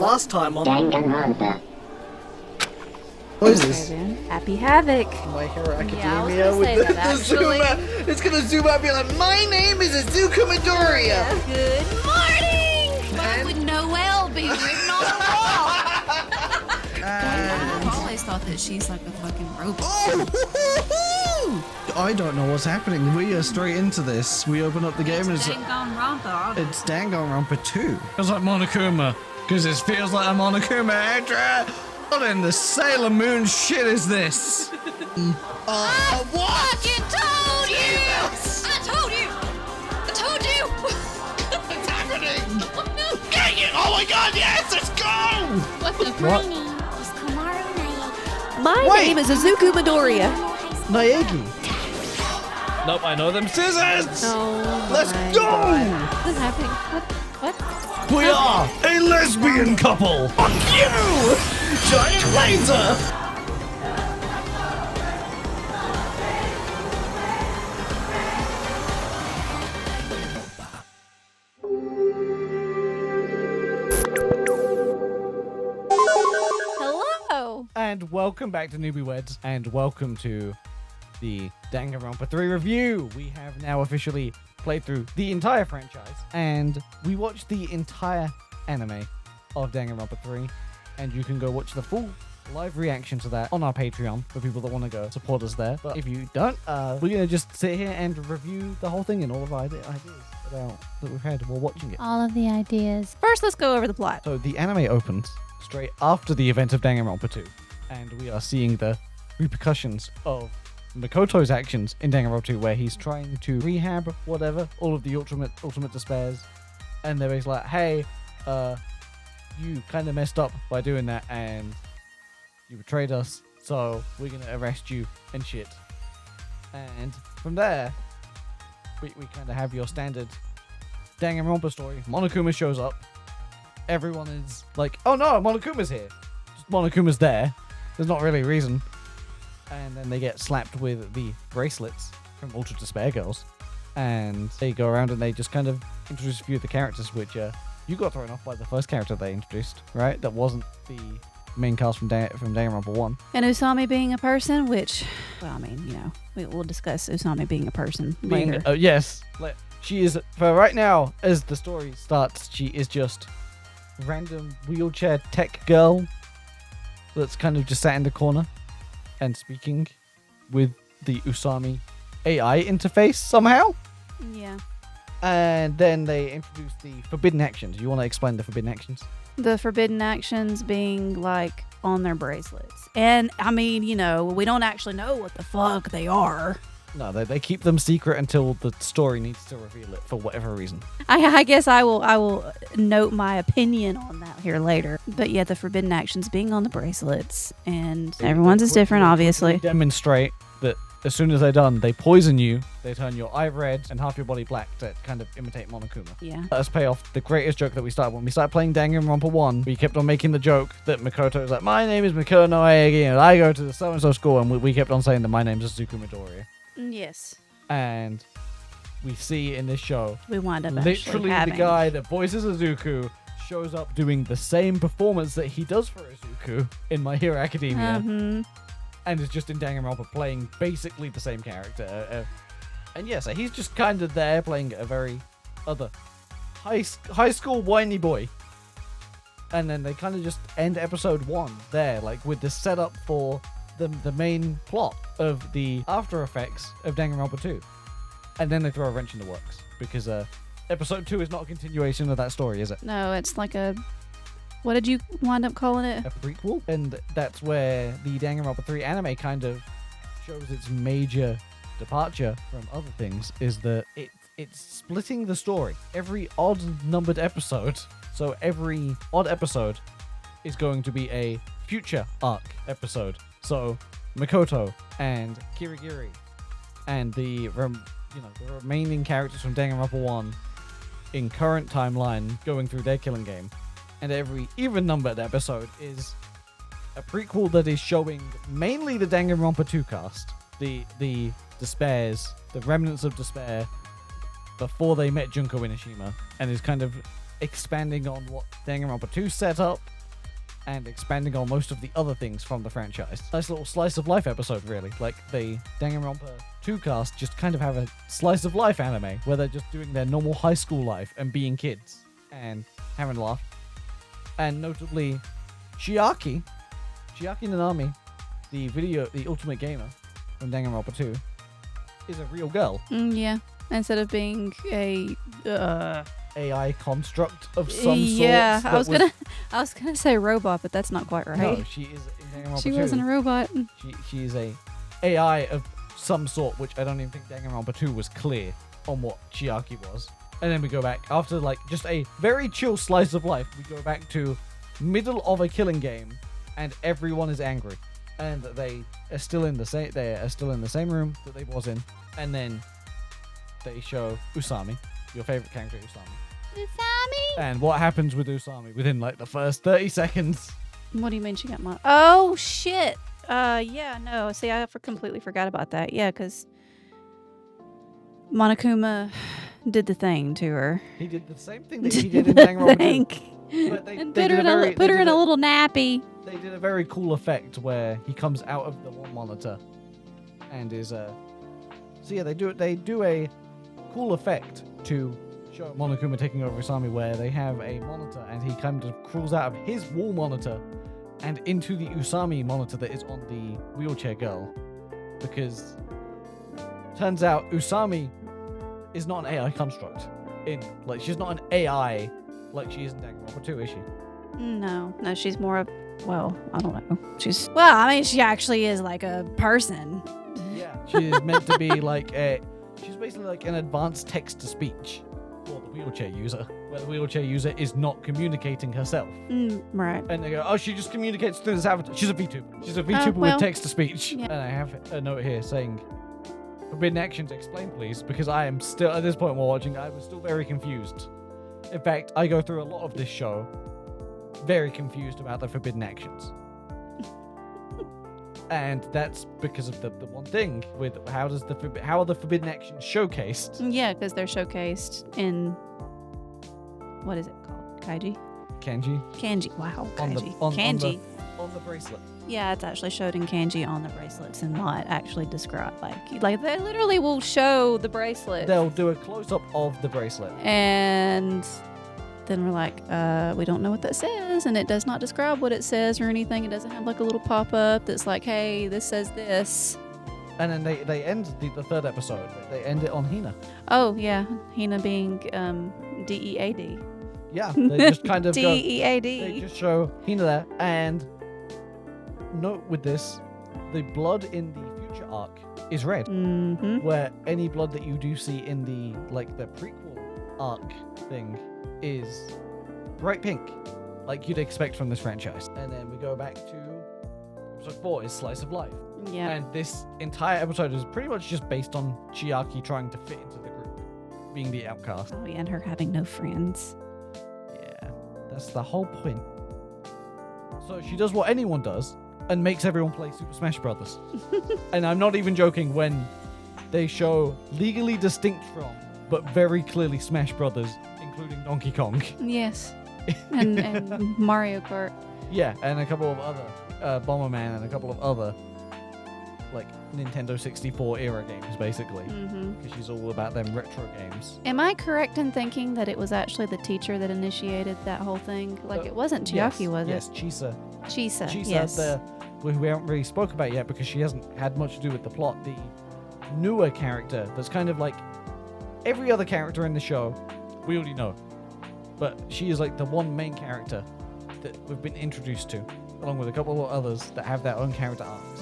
last time on Danganronpa. What is this? Happy Havoc. My Hero Academia Yeah, I was gonna say with that, the zoom actually. out. It's gonna zoom out and be like, my name is Izuku Midoriya. Good morning! Why would Noelle be written on the wall? I've always thought that she's like a fucking robot. I don't know what's happening. We are straight into this. We open up the game and it's Danganronpa. it's Danganronpa 2. Feels like Monokuma, because it feels like a Monokuma extra. What in the Sailor Moon shit is this? I fucking told you! I told you! I told you! What's happening? Oh my god, yes, let's go! What the What? My Wait. name is Izuku Midoriya. Naegi. Nope, I know them scissors! Oh, Let's my go! God. What's happening? What? We are a lesbian couple! Fuck you! Giant laser! Hello. And welcome back to Newbyweds, and welcome to the Danganronpa 3 review. We have now officially played through the entire franchise, and we watched the entire anime of Danganronpa 3, and you can go watch the full live reaction to that on our Patreon for people that want to go support us there. But if you don't, we're going to just sit here and review the whole thing and all of our ideas that we've had while watching it. All of the ideas. First, let's go over the plot. So the anime opens straight after the event of Danganronpa 2, and we are seeing the repercussions of Makoto's actions in Danganronpa 2, where he's trying to rehab whatever, all of the ultimate despairs, and they're basically like, hey, you kind of messed up by doing that, and you betrayed us, so we're gonna arrest you and shit. And from there, we kind of have your standard Danganronpa story. Monokuma shows up. Everyone is like, oh no, Monokuma's here. Just Monokuma's there. There's not really a reason. And then they get slapped with the bracelets from Ultra Despair Girls. And they go around and they just kind of introduce a few of the characters, which you got thrown off by the first character they introduced, right? That wasn't the main cast from Danganronpa 1. And Usami being a person, which, well, I mean, you know, we'll discuss Usami being a person later. Yes. She is, for right now, as the story starts, she is just random wheelchair tech girl that's kind of just sat in the corner and speaking with the Usami AI interface somehow. Yeah. And then they introduce the forbidden actions. You want to explain the forbidden actions? The forbidden actions being like on their bracelets. And I mean, you know, we don't actually know what the fuck they are. No, they keep them secret until the story needs to reveal it for whatever reason. I guess I will note my opinion on that here later. But yeah, the forbidden actions being on the bracelets, and everyone's is different, obviously. Demonstrate that as soon as they're done, they poison you, they turn your eye red and half your body black to kind of imitate Monokuma. Yeah. Let us pay off the greatest joke that we started. When we started playing Danganronpa 1, we kept on making the joke that Makoto was like, my name is Makoto Noegi, and I go to the so-and-so school, and we kept on saying that my name is Izuku Midoriya. Yes. And we see in this show, We wind up literally actually the having... guy that voices Izuku shows up doing the same performance that he does for Izuku in My Hero Academia, and is just in Danganronpa playing basically the same character. And yeah, so he's just kind of there playing a very other high school whiny boy. And then they kind of just end episode 1 there, like with the setup for the main plot of the after effects of Danganronpa 2. And then they throw a wrench in the works, because episode 2 is not a continuation of that story, is it? No, it's like a... What did you wind up calling it? A prequel. And that's where the Danganronpa 3 anime kind of shows its major departure from other things, is that it's splitting the story. Every odd numbered episode, so every odd episode is going to be a future arc episode. So Makoto and Kirigiri and the remaining characters from Danganronpa 1 in current timeline going through their killing game. And every even numbered episode is a prequel that is showing mainly the Danganronpa 2 cast, the despairs, the remnants of despair before they met Junko Inashima, and is kind of expanding on what Danganronpa 2 set up and expanding on most of the other things from the franchise. Nice little slice of life episode, really. Like, the Danganronpa 2 cast just kind of have a slice of life anime where they're just doing their normal high school life and being kids and having a laugh. And notably, Chiaki Nanami, the ultimate gamer from Danganronpa 2, is a real girl. Yeah. Instead of being a AI construct of some yeah, sort. I was gonna say robot, but that's not quite right. No, she is in Danganronpa 2. She wasn't a robot. She is a AI of some sort, which I don't even think Danganronpa 2 was clear on what Chiaki was. And then we go back after like just a very chill slice of life. We go back to middle of a killing game, and everyone is angry, and they are still in the same. They are still in the same room that they was in, and then they show Usami, your favorite character, Usami. Usami. And what happens with Usami within like the first 30 seconds? What do you mean she got Oh shit. Yeah, no. See, I completely forgot about that. Yeah, because Monokuma did the thing to her. He did the same thing that he did in Danganronpa 2. But And put her in a little nappy. They did a very cool effect where he comes out of the one monitor and is so yeah, they do a cool effect to show Monokuma taking over Usami, where they have a monitor and he kind of crawls out of his wall monitor and into the Usami monitor that is on the wheelchair girl, because turns out Usami is not an AI construct. She's not an AI like she is in Danganronpa 2, is she? No, she's more of, well, I don't know. She actually is like a person. Yeah, she is meant to be like she's basically like an advanced text-to-speech for the wheelchair user, where the wheelchair user is not communicating herself. Right. And they go, oh, she just communicates through this avatar. She's a VTuber. She's a VTuber with text-to-speech. Yeah. And I have a note here saying, forbidden actions, explain please, because I am still, at this point while watching, I was still very confused. In fact, I go through a lot of this show very confused about the forbidden actions. And that's because of the one thing with how are the forbidden actions showcased? Yeah, because they're showcased in, what is it called? Kanji? Kanji. Wow, On kanji. the Kanji. on the bracelet. Yeah, it's actually showed in kanji on the bracelets and not actually described. Like they literally will show the bracelet. They'll do a close-up of the bracelet. And then we're like, we don't know what that says, and it does not describe what it says or anything. It doesn't have like a little pop-up that's like, hey, this says this. And then they end the third episode. They end it on Hina. Oh, yeah. Hina being DEAD. Yeah, they just kind of go... DEAD. They just show Hina there, and note with this, the blood in the future arc is red. Mm-hmm. Where any blood that you do see in the prequel arc thing is bright pink, like you'd expect from this franchise. And then we go back to episode 4 is Slice of Life. Yeah. And this entire episode is pretty much just based on Chiaki trying to fit into the group, being the outcast. Oh, yeah, and her having no friends. Yeah, that's the whole point. So she does what anyone does and makes everyone play Super Smash Brothers. And I'm not even joking when they show legally distinct from, but very clearly Smash Brothers, including Donkey Kong. Yes. and Mario Kart. Yeah, and a couple of other, Bomberman and a couple of other, like, Nintendo 64 era games, basically. Because she's all about them retro games. Am I correct in thinking that it was actually the teacher that initiated that whole thing? Like, it wasn't Chiaki, was it? Yes, Chisa. Chisa, yes. Who we haven't really spoke about yet because she hasn't had much to do with the plot. The newer character that's kind of like every other character in the show, we already know. But she is like the one main character that we've been introduced to, along with a couple of others that have their own character arcs.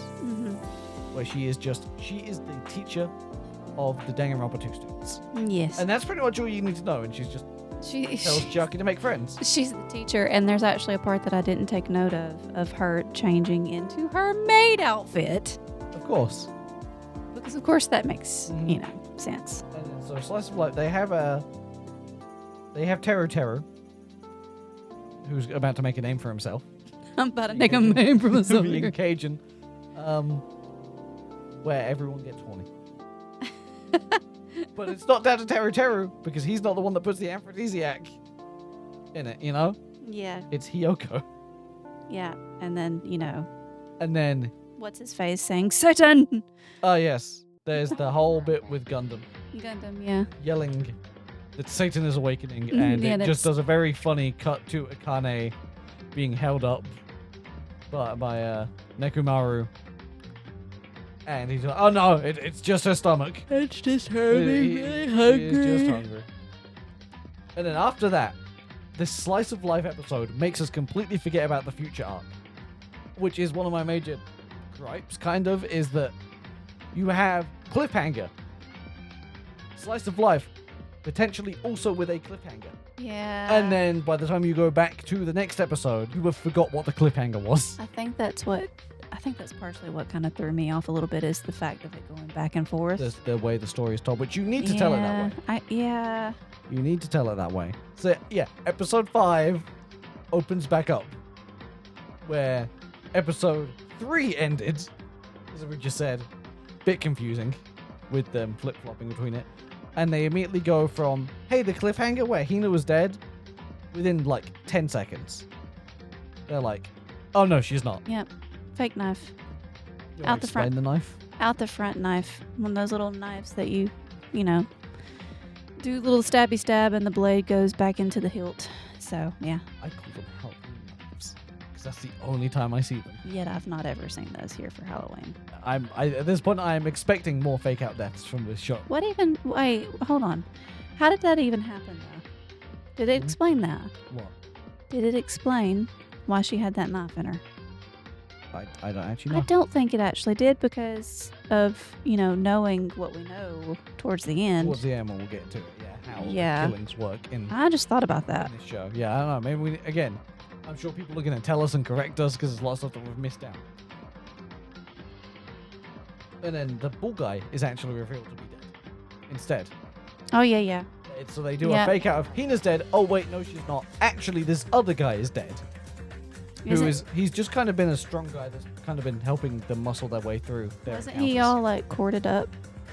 Where she is the teacher of the Danganronpa 2 students. Yes. And that's pretty much all you need to know. And she tells Chiaki to make friends. She's the teacher, and there's actually a part that I didn't take note of her changing into her maid outfit. Of course. Because of course that makes, sense. And then, so Slice of Life, they have Teru, who's about to make a name for himself. I'm about to make a name for myself. Being Cajun. Where everyone gets horny. But it's not down to Teru because he's not the one that puts the aphrodisiac in it, you know? Yeah. It's Hiyoko. Yeah. And then, And then, what's his face saying, Satan! oh yes, there's the whole bit with Gundam Gundam, yeah. yelling that Satan is awakening, Mhm, and yeah, it just that's- does a very funny cut to Akane being held up by Nekomaru. And he's like, oh no, it's just her stomach. It's just He is just hungry. And then after that, this slice of life episode makes us completely forget about the future arc, which is one of my major gripes, kind of, is that you have cliffhanger. Slice of life, potentially also with a cliffhanger. Yeah. And then by the time you go back to the next episode, you have forgot what the cliffhanger was. I think that's partially what kind of threw me off a little bit, is the fact of it going back and forth. The way the story is told, but you need to tell it that way. Yeah. You need to tell it that way. So yeah, episode 5 opens back up where episode 3 ended, as we just said. Bit confusing with them flip-flopping between it. And they immediately go from, hey, the cliffhanger where Hina was dead, within like 10 seconds. They're like, oh no, she's not. Yep. Fake knife. You Out the front. explain the knife? Out the front knife. One of those little knives that you do a little stabby stab and the blade goes back into the hilt. So, yeah. I call them Halloween knives because that's the only time I see them. Yet I've not ever seen those here for Halloween. At this point, I am expecting more fake out deaths from this show. Wait, hold on. How did that even happen, though? Did it explain that? What? Did it explain why she had that knife in her? I don't actually I know. don't think it actually did, because of, knowing what we know towards the end. Towards the end, when we'll get to it, how Yeah. the killings work in I just thought about that. this show. Yeah, I don't know. Maybe I'm sure people are going to tell us and correct us because there's a lot of stuff that we've missed out. And then the bull guy is actually revealed to be dead instead. Oh, yeah. So they do Yeah. a fake out of Hina's dead. Oh wait, no, she's not. Actually, this other guy is dead. He's just kind of been a strong guy that's kind of been helping them muscle their way through their Wasn't encounters. he all, like, corded up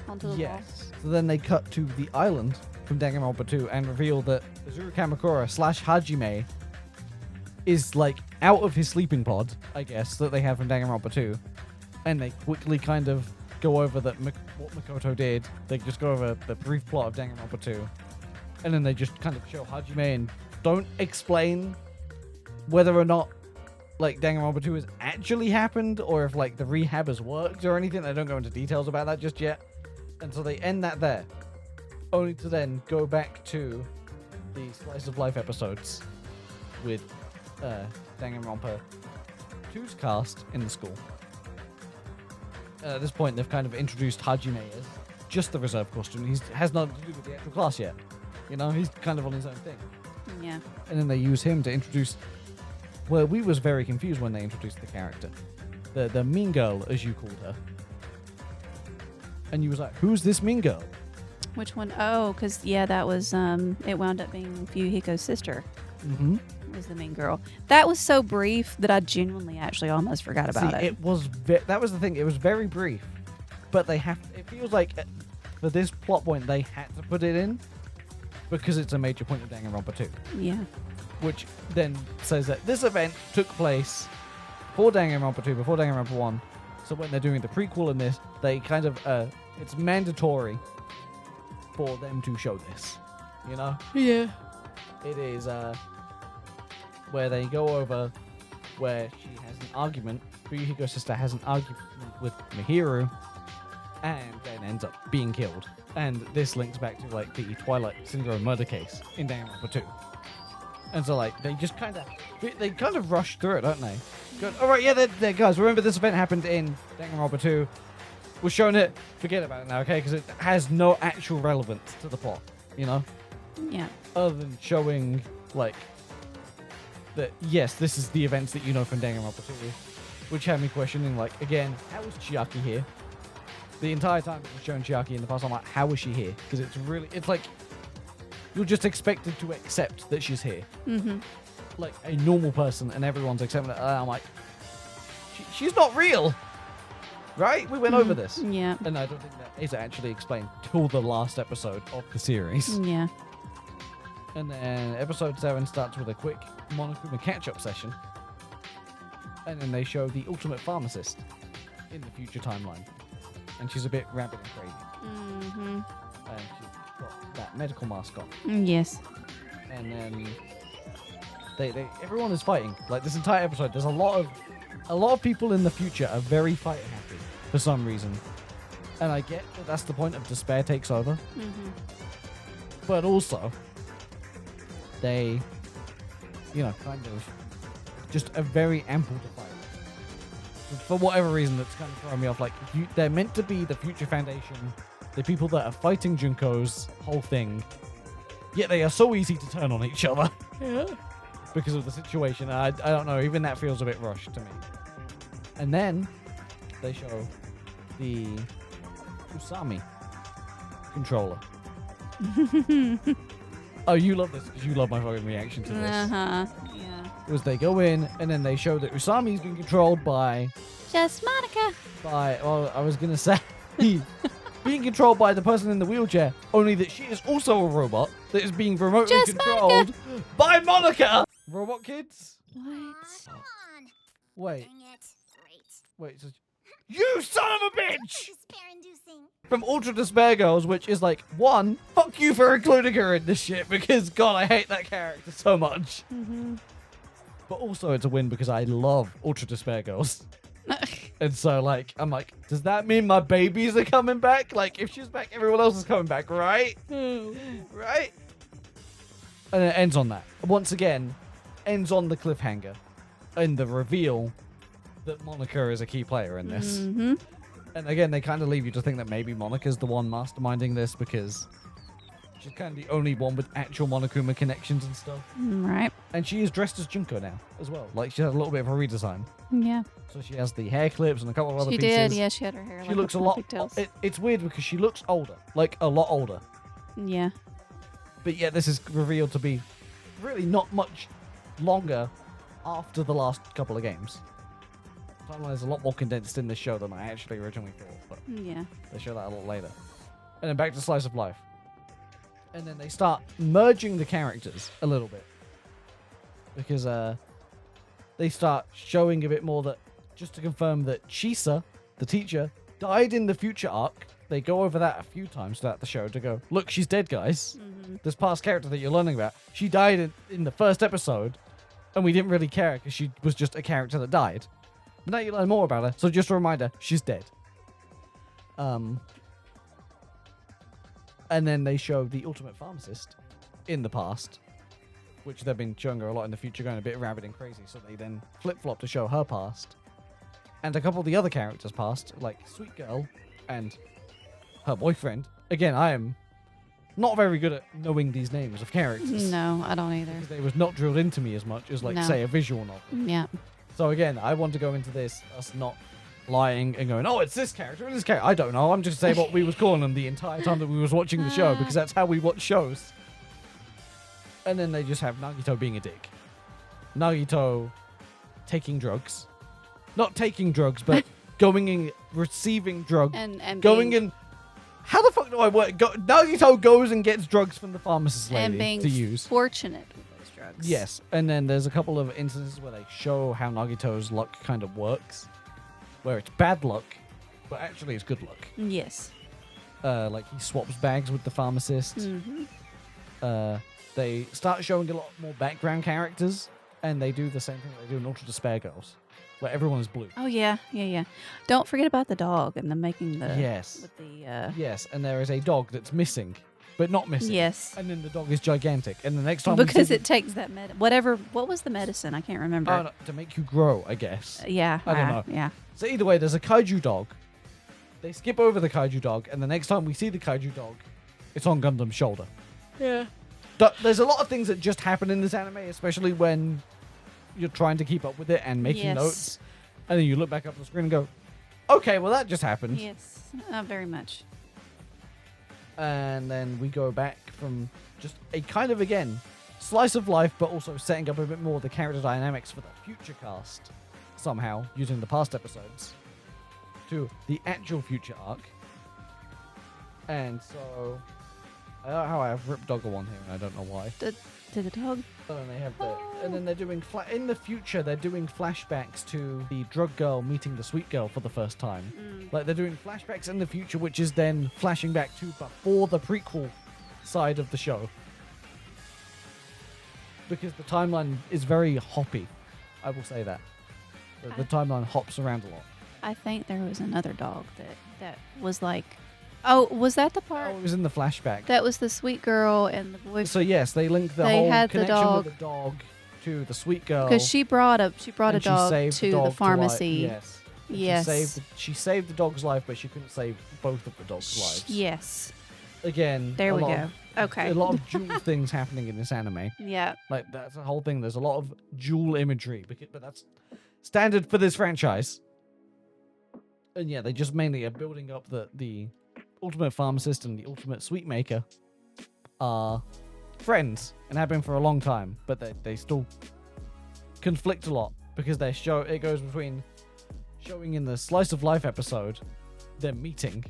onto the wall? Yes. So then they cut to the island from Danganronpa 2 and reveal that Azuru Kamakura / Hajime is like out of his sleeping pod, I guess, that they have from Danganronpa 2. And they quickly kind of go over what Makoto did. They just go over the brief plot of Danganronpa 2. And then they just kind of show Hajime and don't explain whether or not like Danganronpa 2 has actually happened or if like the rehab has worked or anything. They don't go into details about that just yet. And so they end that there. Only to then go back to the Slice of Life episodes with Danganronpa 2's cast in the school. At this point, they've kind of introduced Hajime as just the reserve costume. He has nothing to do with the actual class yet. He's kind of on his own thing. Yeah. And then they use him to introduce... Well, we was very confused when they introduced the character. The mean girl, as you called her. And you was like, who's this mean girl? Which one? Oh, because, that was, it wound up being Fuyuhiko's sister. Mm-hmm. Was the mean girl. That was so brief that I genuinely actually almost forgot about it. It was... that was the thing. It was very brief. But they have... It feels like for this plot point, they had to put it in because it's a major point of Danganronpa 2. Yeah. Which then says that this event took place before Danganronpa 2, before Danganronpa 1. So when they're doing the prequel in this, they kind of... it's mandatory for them to show this. Yeah. It is where they go over where she has an argument. Fuyuhiko's sister has an argument with Mihiru and then ends up being killed. And this links back to like the Twilight Syndrome murder case in Danganronpa 2. And so like they kind of rush through it, don't they? Go, all right, yeah, there, guys. Remember this event happened in Danganronpa 2. We're showing it. Forget about it now, okay? Because it has no actual relevance to the plot, Yeah. other than showing like that. Yes, this is the events that you know from Danganronpa 2, which had me questioning like again, how was Chiaki here? The entire time it was showing Chiaki in the past, I'm like, how is she here? Because it's like you're just expected to accept that she's here. Mm-hmm. Like a normal person, and everyone's accepting it. I'm like, she's not real, right? We went over this, Yeah. and I don't think that is actually explained till the last episode of the series. Yeah. And then episode 7 starts with a quick Monokuma catch-up session. And then they show the ultimate pharmacist in the future timeline. And she's a bit rabid and crazy. Mm-hmm. And she's got that medical mask on. Yes. And then everyone is fighting. Like this entire episode, there's a lot of people in the future are very fight happy for some reason. And I get that that's the point of despair takes over. Mm-hmm. But also, they, kind of just a very ample to fight. For whatever reason, that's kind of throwing me off. Like, they're meant to be the Future Foundation, the people that are fighting Junko's whole thing, yet they are so easy to turn on each other. Yeah. Because of the situation. I don't know, even that feels a bit rushed to me. And then they show the Usami controller. Oh, you love this because you love my fucking reaction to this. Uh-huh. Yeah. Was they go in and then they show that Usami's been controlled by... Just Monica. Well, I was going to say... being controlled by the person in the wheelchair, only that she is also a robot that is being remotely Just controlled by Monica! Robot kids? What? Come on. Wait. Dang it. Great. Wait. You son of a bitch! Despair-inducing. From Ultra Despair Girls, which is like, one, fuck you for including her in this shit, because God, I hate that character so much. Mm-hmm. But also it's a win because I love Ultra Despair Girls. And so, like, I'm like, does that mean my babies are coming back? Like, if she's back, everyone else is coming back, right? Right? And it ends on that. Once again, ends on the cliffhanger and the reveal that Monica is a key player in this. Mm-hmm. And again, they kind of leave you to think that maybe Monica's the one masterminding this because she's kind of the only one with actual Monokuma connections and stuff. Right. And she is dressed as Junko now as well. Like, she has a little bit of a redesign. Yeah. So she has the hair clips and a couple of other She pieces. did. Yeah, she had her hair. She like looks up a in lot... pigtails. It's weird because she looks older. Like, a lot older. Yeah. But yeah, this is revealed to be really not much longer after the last couple of games. Timeline is a lot more condensed in this show than I actually originally thought, but Yeah. they show that a lot later. And then back to Slice of Life. And then they start merging the characters a little bit. Because they start showing a bit more that, just to confirm that Chisa, the teacher, died in the future arc. They go over that a few times throughout the show to go, look, she's dead, guys. Mm-hmm. This past character that you're learning about, she died in the first episode, and we didn't really care because she was just a character that died. But now you learn more about her, so just a reminder, she's dead. And then they show the ultimate pharmacist in the past, which they've been showing her a lot in the future, going a bit rabid and crazy, so they then flip-flop to show her past. And a couple of the other characters past, like Sweet Girl and her boyfriend. Again, I am not very good at knowing these names of characters. No, I don't either. Because they was not drilled into me as much as, like, No. say, a visual novel. Yeah. So again, I want to go into this, us not lying and going, oh, it's this character and this character. I don't know. I'm just saying what we was calling them the entire time that we was watching the show, because that's how we watch shows. And then they just have Nagito being a dick. Nagito taking drugs. Not taking drugs, but going and receiving drugs. And going being, and... How the fuck do I work? Nagito goes and gets drugs from the pharmacist lady and being to use. fortunate with those drugs. Yes, and then there's a couple of instances where they show how Nagito's luck kind of works, where it's bad luck, but actually it's good luck. Yes. Like he swaps bags with the pharmacist. Mm-hmm. They start showing a lot more background characters, and they do the same thing they do in Ultra Despair Girls, where everyone is blue. Oh yeah, yeah, yeah. Don't forget about the dog and the making the Yes. with the Yes, and there is a dog that's missing, but not missing. yes. And then the dog is gigantic, and the next time Because we see it takes that what was the medicine? I can't remember. no, to make you grow, I guess. Yeah. I don't know. Yeah. So either way, there's a kaiju dog. They skip over the kaiju dog, and the next time we see the kaiju dog, it's on Gundam's shoulder. Yeah. There's a lot of things that just happen in this anime, especially when you're trying to keep up with it and making Yes. notes. And then you look back up the screen and go, okay, well, that just happened. Yes. Very much. And then we go back from just a kind of, again, slice of life, but also setting up a bit more of the character dynamics for the future cast, somehow, using the past episodes, to the actual future arc. And so how I have Rip Doggle on here, and I don't know why. Did the dog? And they have and then they're doing in the future. They're doing flashbacks to the drug girl meeting the sweet girl for the first time. Like they're doing flashbacks in the future, which is then flashing back to before the prequel side of the show. Because the timeline is very hoppy, I will say that. The timeline hops around a lot. I think there was another dog that was like, oh, was that the part? Oh, it was in the flashback. That was the sweet girl and the boy. So yes, they link the They whole had the connection dog. with the dog to the sweet girl. Because she brought a and dog she saved to dog the pharmacy. Yes. And Yes. She saved the dog's life, but she couldn't save both of the dogs' lives. Yes. Again, There a we lot go. of- Okay. A lot of dual things happening in this anime. Yeah. Like that's the whole thing. There's a lot of dual imagery, but that's standard for this franchise. And yeah, they just mainly are building up the ultimate pharmacist and the ultimate sweet maker are friends and have been for a long time, but they still conflict a lot because it goes between showing in the slice of life episode them meeting,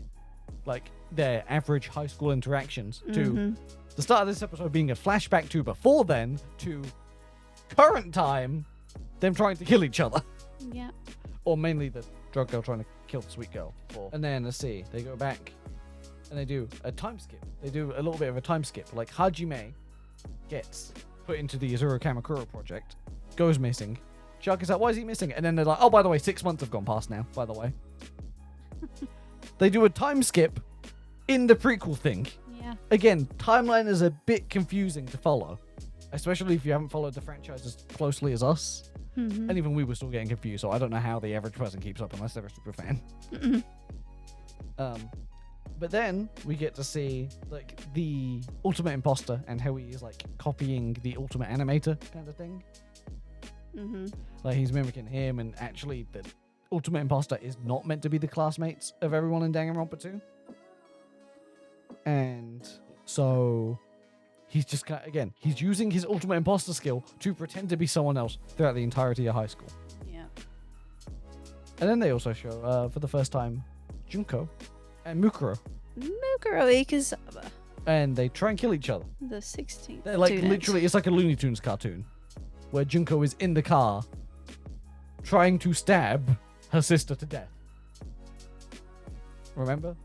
like their average high school interactions, to the start of this episode being a flashback to before then to current time, them trying to kill each other. Yeah. Or mainly the drug girl trying to kill the sweet girl. And then, let's see, they go back and they do a time skip. They do a little bit of a time skip. Like, Hajime gets put into the Azura Kamakura project, goes missing. Shark is like, why is he missing? And then they're like, oh, by the way, 6 months have gone past now, by the way. They do a time skip in the prequel thing. Yeah. Again, timeline is a bit confusing to follow, especially if you haven't followed the franchise as closely as us. Mm-hmm. And even we were still getting confused, so I don't know how the average person keeps up unless they're a super fan. But then we get to see like the ultimate imposter and how he is like copying the ultimate animator kind of thing. Like he's mimicking him, and actually the ultimate imposter is not meant to be the classmates of everyone in Danganronpa 2. And so he's just he's using his ultimate imposter skill to pretend to be someone else throughout the entirety of high school. Yeah. And then they also show, for the first time, Junko and Mukuro. Mukuro, because And they try and kill each other. the 16th. They're like student. literally, it's like a Looney Tunes cartoon where Junko is in the car trying to stab her sister to death. Remember?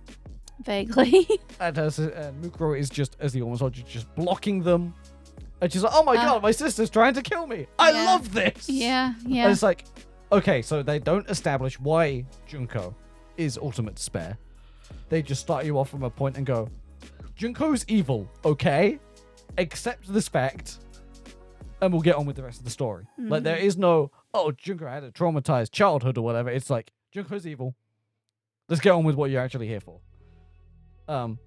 Vaguely. And Mukuro is just, as the almost just blocking them. And she's like, oh my god, my sister's trying to kill me. I Yeah. love this. Yeah, yeah. And it's like, okay, so they don't establish why Junko is ultimate despair. They just start you off from a point and go, Junko's evil, okay? Accept this fact, and we'll get on with the rest of the story. Like, there is no, oh, Junko had a traumatized childhood or whatever. It's like, Junko's evil. Let's get on with what you're actually here for. And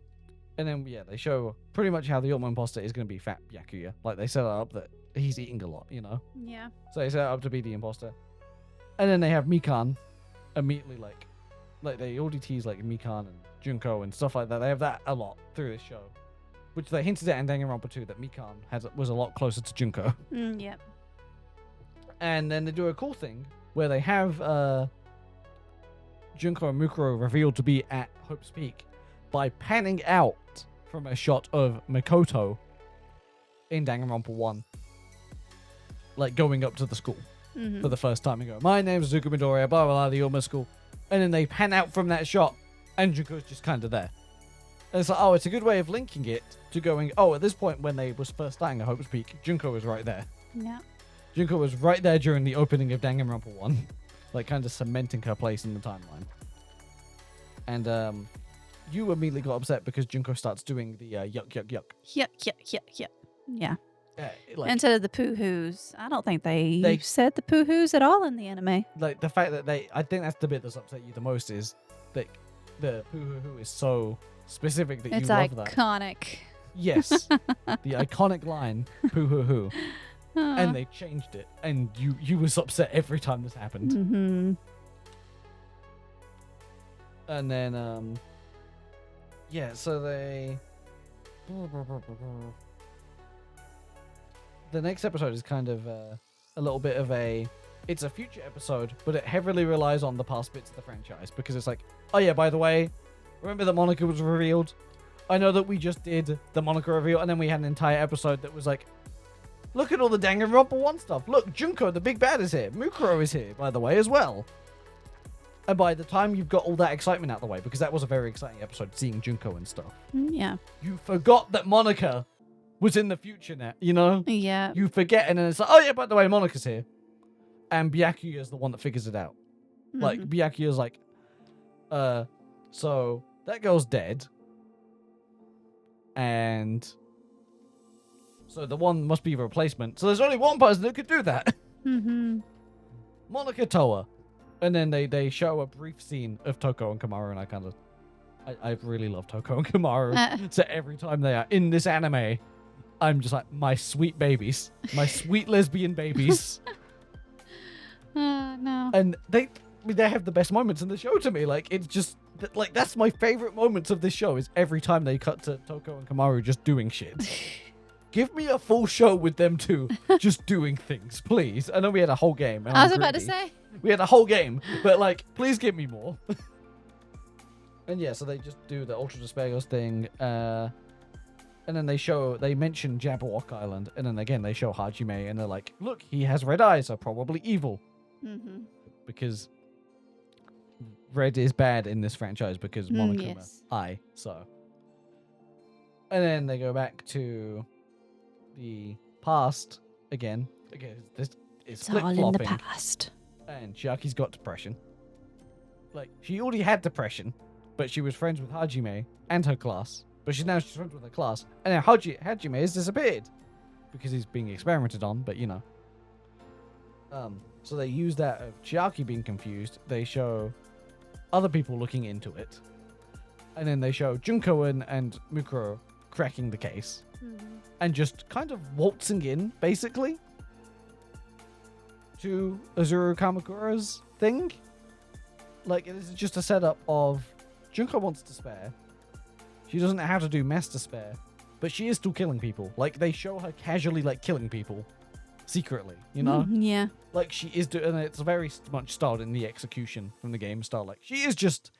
then, yeah, they show pretty much how the ultimate imposter is going to be Fat Byakuya. Like, they set it up that he's eating a lot, you know? Yeah. So they set it up to be the imposter. And then they have Mikan immediately, like they already tease, like, Mikan and Junko and stuff like that. They have that a lot through this show. Which they hinted at in Danganronpa 2 that Mikan was a lot closer to Junko. Yep. And then they do a cool thing where they have Junko and Mukuro revealed to be at Hope's Peak by panning out from a shot of Makoto in Danganronpa 1. Like going up to the school for the first time and go, my name's Zuko Midoriya, blah, blah, blah, the Ulma school. And then they pan out from that shot and Junko's just kind of there. And it's like, oh, it's a good way of linking it to going, oh, at this point when they was first starting at Hope's Peak, Junko was right there. Yeah. Junko was right there during the opening of Danganronpa 1. Like, kind of cementing her place in the timeline. And, you immediately got upset because Junko starts doing the yuck, yuck, yuck. Yuck. Yeah. Like, Instead of the poo-hoos. I don't think they said the poo-hoos at all in the anime. like, the fact that I think that's the bit that's upset you the most is that the poo-hoo-hoo is so specific that It's you love that. iconic. Yes. The iconic line, poo-hoo-hoo. And they changed it. And you was upset every time this happened. Mm-hmm. And then, yeah, so they... The next episode is kind of a little bit of a... It's a future episode, but it heavily relies on the past bits of the franchise. Because it's like, oh yeah, by the way, remember that Monica was revealed? I know that we just did the Monica reveal, and then we had an entire episode that was like, look at all the Danganronpa 1 stuff. Look, Junko, the big bad, is here. Mukuro is here, by the way, as well. And by the time you've got all that excitement out of the way, because that was a very exciting episode, seeing Junko and stuff. Yeah. You forgot that Monica was in the future now, you know? Yeah. You forget, and then it's like, oh yeah, by the way, Monica's here. And Byakuya is the one that figures it out. Like, Byakuya's like, so that girl's dead. And so the one must be a replacement. So there's only one person that could do that. Monica Toa. And then they show a brief scene of Toko and Kamaru, and I really love Toko and Kamaru. So every time they are in this anime, I'm just like, my sweet babies. My sweet lesbian babies. No. And they have the best moments in the show to me. Like, it's just, like, that's my favorite moments of this show, is every time they cut to Toko and Kamaru just doing shit. Give me a full show with them two just doing things, please. I know we had a whole game. I was about to say. We had a whole game, but, like, please give me more. And yeah, so they just do the Ultra Despagos thing. And then they mention Jabberwock Island. And then again, they show Hajime, and they're like, look, he has red eyes, so probably evil. Because red is bad in this franchise because Monokuma eye, so. And then they go back to the past again. This is It's all in the flip-flopping. past. And Chiaki's got depression. Like, she already had depression, but she was friends with Hajime and her class. But she's friends with her class. And now Hajime has disappeared because he's being experimented on, but you know. So they use that of Chiaki being confused. They show other people looking into it. And then they show Junko and Mukuro cracking the case. And just kind of waltzing in, basically, to Azuru Kamakura's thing. Like, it is just a setup of Junko wants to spare. She doesn't know how to do master spare, but she is still killing people. Like, they show her casually, like, killing people secretly, you know? Yeah. Like, she is doing, and it's very much styled in the execution from the game style. Like, she is just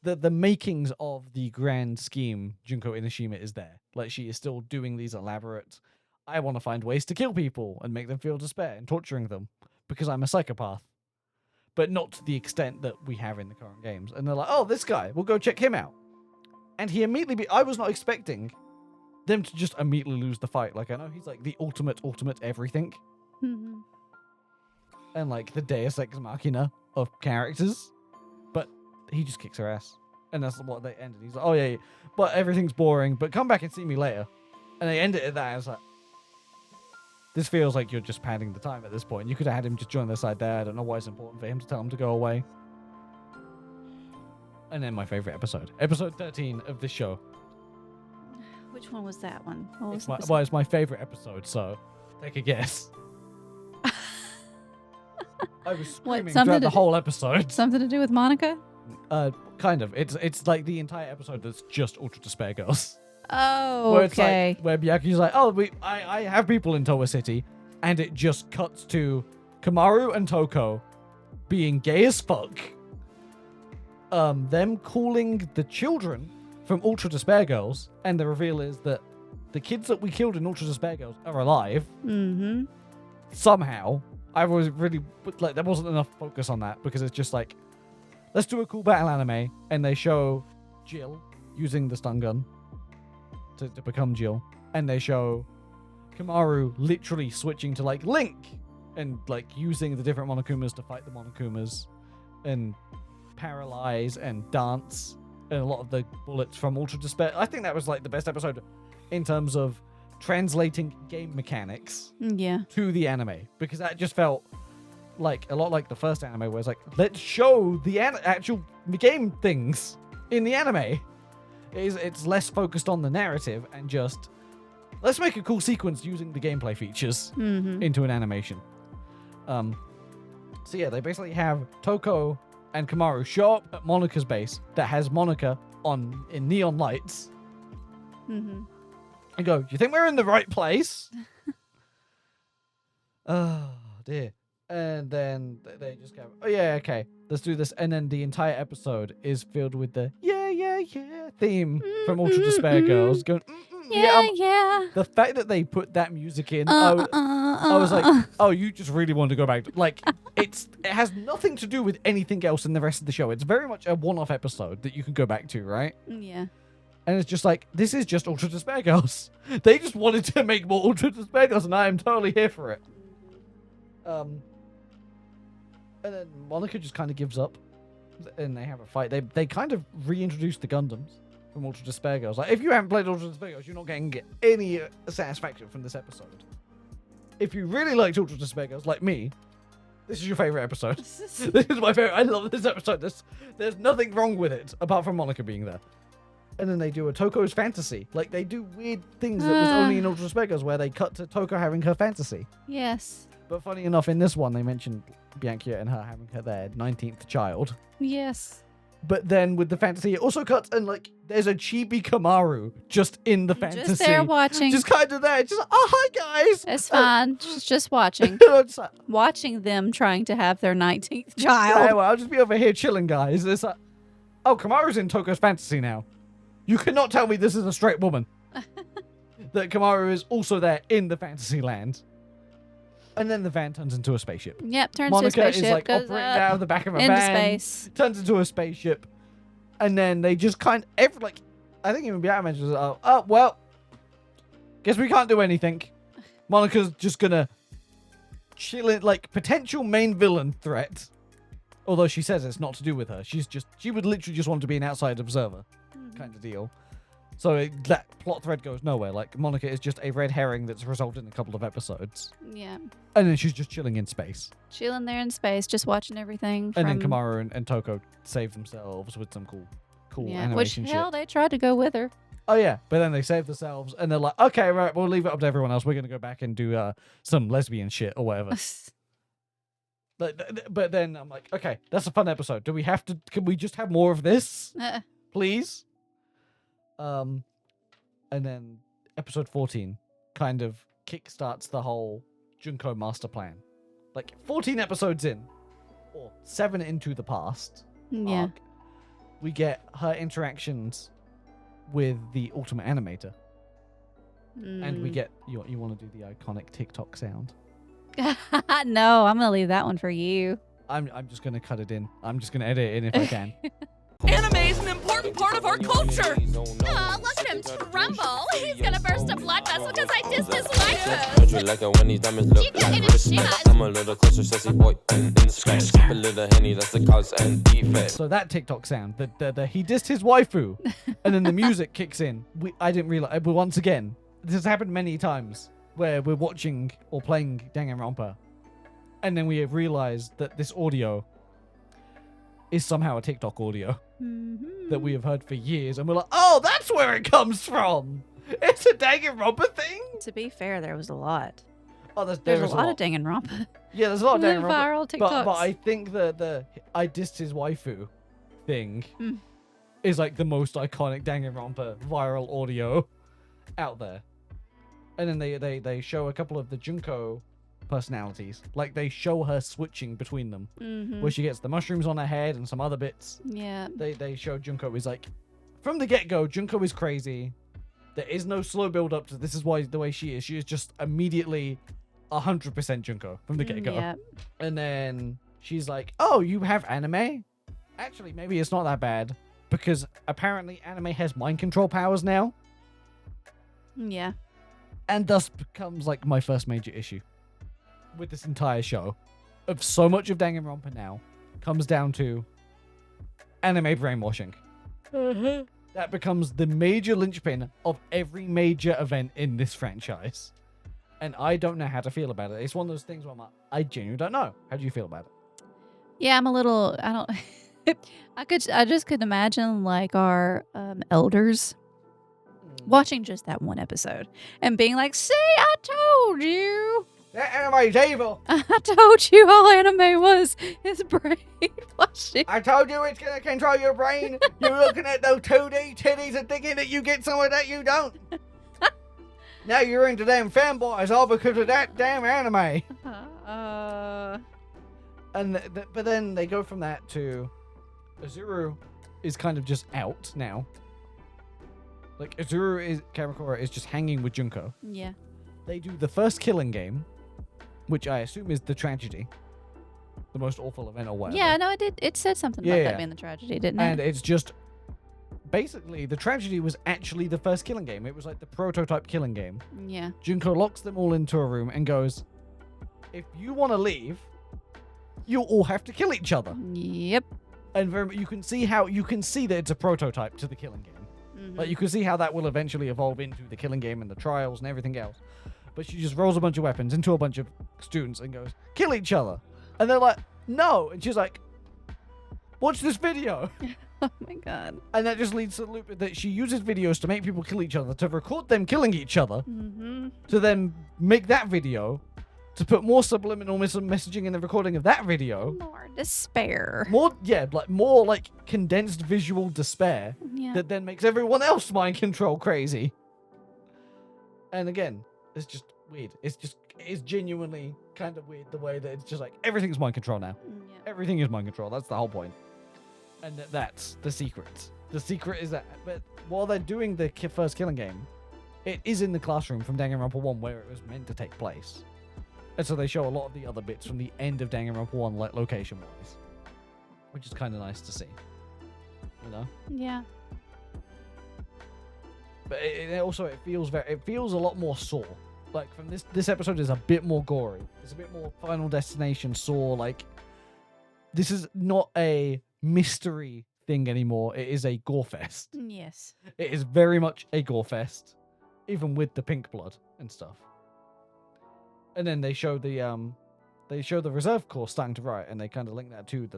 the makings of the grand scheme. Junko Inoshima is there. Like, she is still doing these elaborate, I want to find ways to kill people and make them feel despair and torturing them because I'm a psychopath. But not to the extent that we have in the current games. And they're like, oh, this guy, we'll go check him out. And he immediately, I was not expecting them to just immediately lose the fight. Like, I know he's like the ultimate everything. And like the Deus Ex Machina of characters. But he just kicks her ass. And that's what they ended. He's like, oh yeah, but everything's boring, but come back and see me later. And they ended it at that. I was like, this feels like you're just padding the time at this point. You could have had him just join their side there. I don't know why it's important for him to tell him to go away. And then my favorite episode. Episode 13 of this show. Which one was that one? It's my favorite episode, so take a guess. I was screaming throughout the whole episode. Something to do with Monica? Kind of. It's like the entire episode that's just Ultra Despair Girls. Oh, where okay. It's like, where Byakuya's like, oh, I have people in Towa City, and it just cuts to Kamaru and Toko being gay as fuck. Them calling the children from Ultra Despair Girls, and the reveal is that the kids that we killed in Ultra Despair Girls are alive. Somehow. I was really, like, there wasn't enough focus on that, because it's just like, let's do a cool battle anime, and they show Jill using the stun gun to become Jill, and they show Kamaru literally switching to, like, Link, and, like, using the different Monokumas to fight the Monokumas, and paralyze and dance, and a lot of the bullets from Ultra Despair. I think that was, like, the best episode in terms of translating game mechanics to the anime, because that just felt like a lot like the first anime, where it's like, let's show the actual game things in the anime. It's less focused on the narrative and just let's make a cool sequence using the gameplay features into an animation. So yeah, they basically have Toko and Kamaru show up at Monica's base that has Monica in neon lights. And go, do you think we're in the right place? Oh, dear. And then they just go, oh, yeah, okay, let's do this. And then the entire episode is filled with the, yeah, yeah theme from Ultra Despair Girls going, Yeah. The fact that they put that music in, I was like, oh, you just really want to go back. Like, it has nothing to do with anything else in the rest of the show. It's very much a one-off episode that you can go back to, right? Yeah. And it's just like, this is just Ultra Despair Girls. They just wanted to make more Ultra Despair Girls, and I am totally here for it. And then Monica just kind of gives up, and they have a fight. They kind of reintroduced the Gundams from Ultra Despair Girls. Like, if you haven't played Ultra Despair Girls, you're not getting any satisfaction from this episode. If you really liked Ultra Despair Girls, like me, this is your favorite episode. This is my favorite. I love this episode. There's nothing wrong with it, apart from Monica being there. And then they do a Toko's fantasy. Like, they do weird things that was only in Ultra Despair Girls, where they cut to Toko having her fantasy. Yes. But funny enough, in this one, they mentioned Bianca and her having their 19th child. Yes. But then with the fantasy, it also cuts, and like, there's a chibi Kamaru just in the fantasy. Just there watching. Just kind of there. Just like, oh, hi, guys. It's fine. Just watching. Just like, Watching them trying to have their 19th yeah, child. well, I'll just be over here chilling, guys. It's like, oh, Kamaru's in Toko's fantasy now. You cannot tell me this is a straight woman. That Kamaru is also there in the fantasy land. And then the van turns into a spaceship. Yep, turns Monica to a spaceship. is like goes operating up out of the back of a into van. space. Turns into a spaceship. And then they just I think even Bianca mentions, oh, well, guess we can't do anything. Monica's just gonna chill it, like, potential main villain threat. Although she says it's not to do with her. She would literally just want to be an outside observer kind of deal. So that plot thread goes nowhere. Like, Monica is just a red herring that's resolved in a couple of episodes. Yeah. And then she's just chilling in space. Chilling there in space, just watching everything. And then from- Kamaru and Toko save themselves with some cool yeah. animation Which, shit. hell, they tried to go with her. Oh, yeah. But then they save themselves, and they're like, okay, right, we'll leave it up to everyone else. We're going to go back and do some lesbian shit or whatever. But then I'm like, okay, that's a fun episode. Can we just have more of this? Please? And then episode 14 kind of kickstarts the whole Junko master plan. Like, 14 episodes in, or 7 into the past Yeah. arc, we get her interactions with the Ultimate Animator. And we get, you want to do the iconic TikTok sound? No, I'm gonna leave that one for you. I'm just going to cut it in. I'm just going to edit it in if I can. Anime is an important part of our culture. Aw, look at him tremble. He's gonna burst a blood vessel because I dissed his wife. You like it when these diamonds look You got like in a wristbands. shot. I'm a little closer, sassy boy, and in space. A little Henny, that's the cause and defect. So that TikTok sound, he dissed his waifu, and then the music kicks in. I didn't realize, but once again, this has happened many times, where we're watching or playing Danganronpa, and then we have realized that this audio is somehow a TikTok audio that we have heard for years, and we're like, oh, that's where it comes from. It's a Danganronpa thing. To be fair, there was a lot. Oh, There's there's a lot of Danganronpa. Yeah, there's a lot of Danganronpa. Viral TikToks. But I think the I dissed his waifu thing Mm. is like the most iconic Danganronpa viral audio out there. And then they show a couple of the Junko personalities. Like, they show her switching between them, where she gets the mushrooms on her head and some other bits. Yeah. They show Junko is like, from the get-go, Junko is crazy. There is no slow build-up to this is why the way she is. She is just immediately 100% Junko from the get-go. Yeah. And then she's like, oh, you have anime? Actually, maybe it's not that bad, because apparently anime has mind control powers now, Yeah. and thus becomes like my first major issue with this entire show. Of so much of Danganronpa now comes down to anime brainwashing. That becomes the major linchpin of every major event in this franchise. And I don't know how to feel about it. It's one of those things where I'm like, I genuinely don't know. How do you feel about it? Yeah, I'm a little. I don't. I just could imagine like our elders watching just that one episode and being like, "See, I told you. That anime's evil. I told you all anime was is brainwashing." I told you it's gonna control your brain. You're looking at those 2D titties and thinking that you get some of that you don't. Now you're into damn fanboys all because of that damn anime. And but then they go from that to Azuru is kind of just out now. Like, Kamakura is just hanging with Junko. Yeah. They do the first killing game, which I assume is the tragedy. The most awful event or whatever. Yeah, no, it did. It said something about Yeah. that being the tragedy, didn't And it? it's just... Basically, the tragedy was actually the first killing game. It was like the prototype killing game. Yeah. Junko locks them all into a room and goes, if you want to leave, you all have to kill each other. Yep. And you can see that it's a prototype to the killing game. Like, you can see how that will eventually evolve into the killing game and the trials and everything else. But she just rolls a bunch of weapons into a bunch of students and goes, kill each other. And they're like, no. And she's like, watch this video. Oh my god. And that just leads to the loop that she uses videos to make people kill each other, to record them killing each other, to then make that video, to put more subliminal messaging in the recording of that video. More despair. More condensed visual despair Yeah. that then makes everyone else mind control crazy. And again, it's just weird. It's genuinely kind of weird the way that it's just like everything's mind control now. Yeah. Everything is mind control. That's the whole point. And that's the secret. The secret is that, but while they're doing the first killing game, it is in the classroom from Danganronpa 1 where it was meant to take place. And so they show a lot of the other bits from the end of Danganronpa 1, like location-wise. Which is kind of nice to see. You know? Yeah. But it feels a lot more Saw. Like, from this episode is a bit more gory. It's a bit more Final Destination Saw. Like, this is not a mystery thing anymore. It is a gore fest. Yes. It is very much a gore fest, even with the pink blood and stuff. And then they show the reserve course starting to riot, and they kind of link that to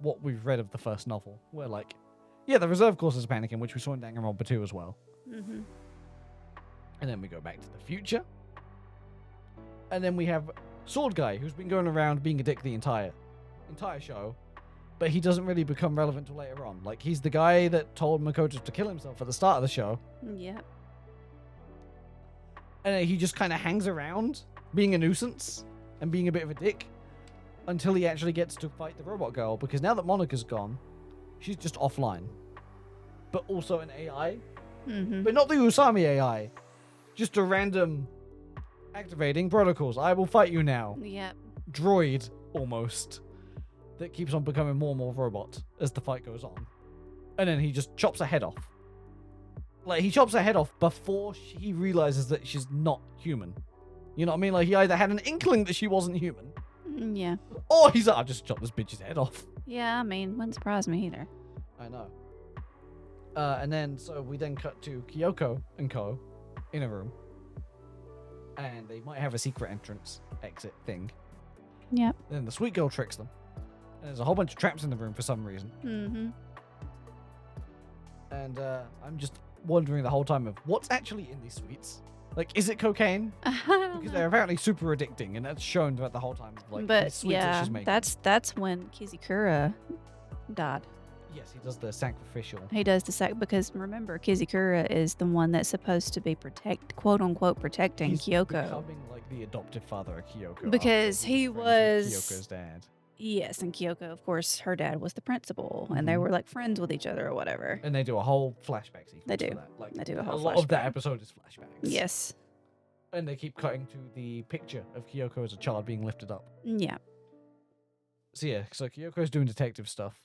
what we've read of the first novel, where like, yeah, the reserve course is panicking, which we saw in Danganronpa 2 as well. Mm-hmm. And then we go back to the future, and then we have Sword Guy, who's been going around being a dick the entire show. But he doesn't really become relevant till later on. Like, he's the guy that told Makoto to kill himself at the start of the show. Yeah. And he just kind of hangs around, being a nuisance and being a bit of a dick, until he actually gets to fight the robot girl. Because now that Monika's gone, she's just offline. But also an AI. Mm-hmm. But not the Usami AI. Just a random activating protocols. I will fight you now. Yep. Droid, almost. That keeps on becoming more and more robot as the fight goes on. And then he just chops her head off. Like, he chops her head off before he realizes that she's not human. You know what I mean? Like, he either had an inkling that she wasn't human, Yeah. or he's like, I'll just chop this bitch's head off. Yeah, I mean, wouldn't surprise me either. I know. And then, so we then cut to Kyoko and Ko in a room. And they might have a secret entrance exit thing. Yep. Then the sweet girl tricks them. And there's a whole bunch of traps in the room for some reason. Mm-hmm. And I'm just wondering the whole time of what's actually in these sweets. Like, is it cocaine? Because they're apparently super addicting, and that's shown throughout the whole time. Like, But these sweets that yeah, she's making. that's when Kizukura died. Yes, he does the sacrificial. He does because remember, Kizukura is the one that's supposed to be quote unquote protecting He's Kyoko. becoming like the adoptive father of Kyoko. Because after he friends with was- Kyoko's dad. Yes, and Kyoko, of course, her dad was the principal, and they Mhm. were like friends with each other or whatever. And they do a whole flashback sequence. They do. For that. Like, They do a whole lot of that flashback. episode is flashbacks. Yes. And they keep cutting to the picture of Kyoko as a child being lifted up. Yeah. So yeah, so Kyoko's doing detective stuff.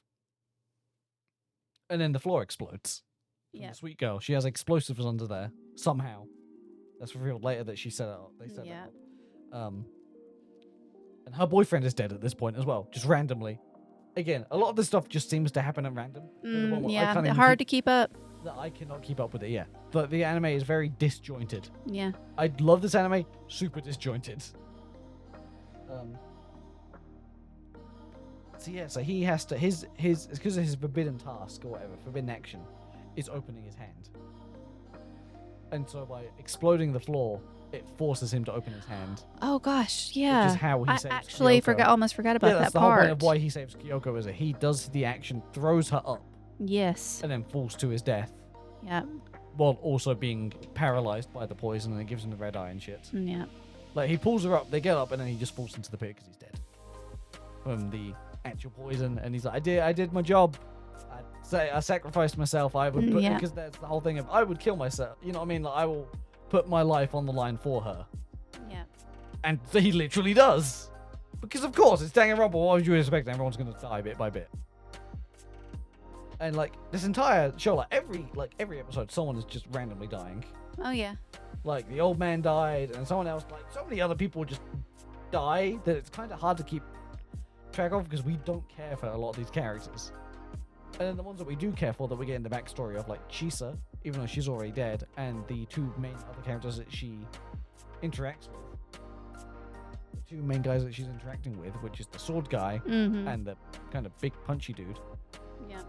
And then the floor explodes. From Yeah. The sweet girl. She has explosives under there. Somehow. That's revealed later that she set it up. They set Yeah. it up. And her boyfriend is dead at this point as well. Just randomly. Again, a lot of this stuff just seems to happen at random. To the point where I Yeah. can't even Hard to keep up. that I cannot keep up with it, yeah. But the anime is very disjointed. Yeah. I love this anime, super disjointed. So yeah, so he has to his it's because of his forbidden task or whatever, forbidden action, is opening his hand. And so by exploding the floor, it forces him to open his hand. Oh gosh, yeah. Which is how he I saves actually Kyoko. almost forgot about Yeah, that's that the part. whole point of why he saves Kyoko is that he does the action, throws her up, Yes. and then falls to his death, Yeah. while also being paralyzed by the poison, and it gives him the red eye and shit. Yeah. Like, he pulls her up, they get up, and then he just falls into the pit because he's dead from the actual poison. And he's like, I did my job. I'd say I sacrificed myself. I would put, Yeah. because that's the whole thing of I would kill myself. You know what I mean? Like, I will put my life on the line for her. Yeah. And he literally does. Because of course, it's Danganronpa. Why would you expect everyone's going to die bit by bit? And like this entire show, like every episode, someone is just randomly dying. Oh yeah. Like the old man died, and someone else, like so many other people just die that it's kind of hard to keep track of because we don't care for a lot of these characters. And then the ones that we do care for, that we get in the backstory of, like Chisa, even though she's already dead, and the two main other characters that she interacts with. The two main guys that she's interacting with, which is the sword guy Mm-hmm. and the kind of big punchy dude. Yeah.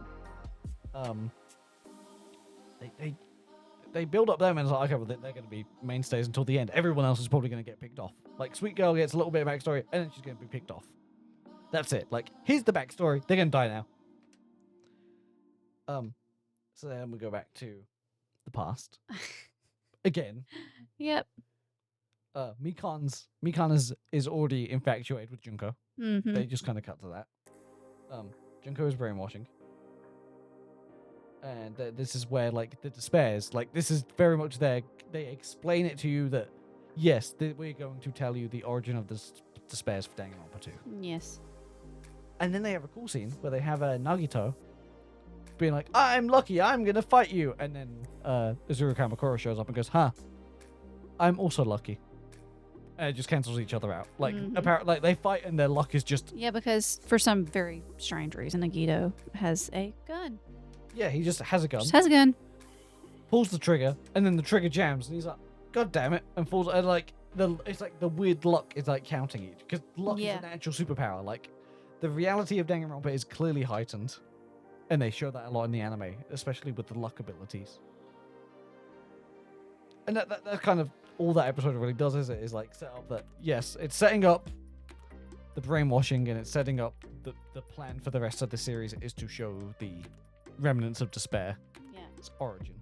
They build up them and it's like, okay, well, they're going to be mainstays until the end. Everyone else is probably going to get picked off. Like, Sweet Girl gets a little bit of backstory, and then she's going to be picked off. That's it. Like, here's the backstory. They're going to die now. So then we go back to the past. Again. Yep. Mikan is already infatuated with Junko. Mm-hmm. They just kind of cut to that. Junko is brainwashing. And this is where, like, the despairs, like, this is very much they explain it to you that, yes, we're going to tell you the origin of the despairs for Danganronpa 2. Yes. And then they have a cool scene where they have Nagito being like, I'm lucky, I'm going to fight you. And then Azuru Kamakura shows up and goes, I'm also lucky. And it just cancels each other out. Like, apparently, like, they fight and their luck is just... Yeah, because for some very strange reason, Nagito has a gun. Yeah, he just has a gun. Just has a gun. Pulls the trigger, and then the trigger jams, and he's like, God damn it, and falls, and like, it's like the weird luck is like counting each, because luck is an actual superpower. Like, the reality of Danganronpa is clearly heightened, and they show that a lot in the anime, especially with the luck abilities. And that's kind of all that episode really does, is like set up that, yes, it's setting up the brainwashing, and it's setting up the plan for the rest of the series is to show the remnants of despair. Yeah. Its origin.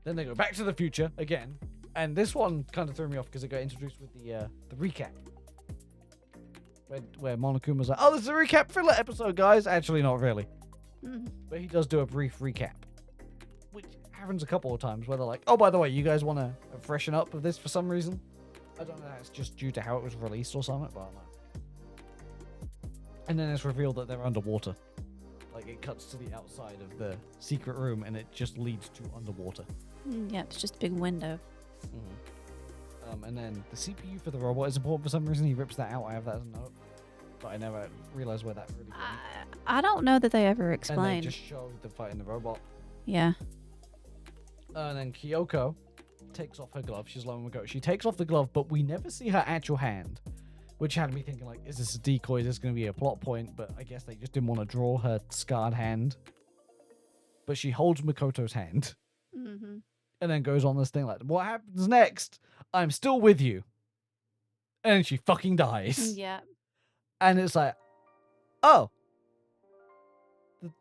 Then they go back to the future again, and this one kind of threw me off because it got introduced with the recap, where Monokuma's like, "Oh, this is a recap filler episode, guys." Actually, not really, but he does do a brief recap, which happens a couple of times where they're like, "Oh, by the way, you guys want to freshen up with this for some reason." I don't know if that's just due to how it was released or something, but I don't know. And then it's revealed that they're underwater. Like, it cuts to the outside of the secret room, and it just leads to underwater. Yeah, it's just a big window. And then the CPU for the robot is important for some reason. He rips that out. I have that as a note, but I never realized where that really went. I don't know that they ever And explained. they just show the fight in the robot. Yeah. And then Kyoko takes off her glove. She's alone with Go. She takes off the glove, but we never see her actual hand, which had me thinking, like, is this a decoy? Is this going to be a plot point? But I guess they just didn't want to draw her scarred hand. But she holds Makoto's hand. Mm-hmm. And then goes on this thing like, what happens next? I'm still with you. And then she fucking dies. Yeah. And it's like, oh.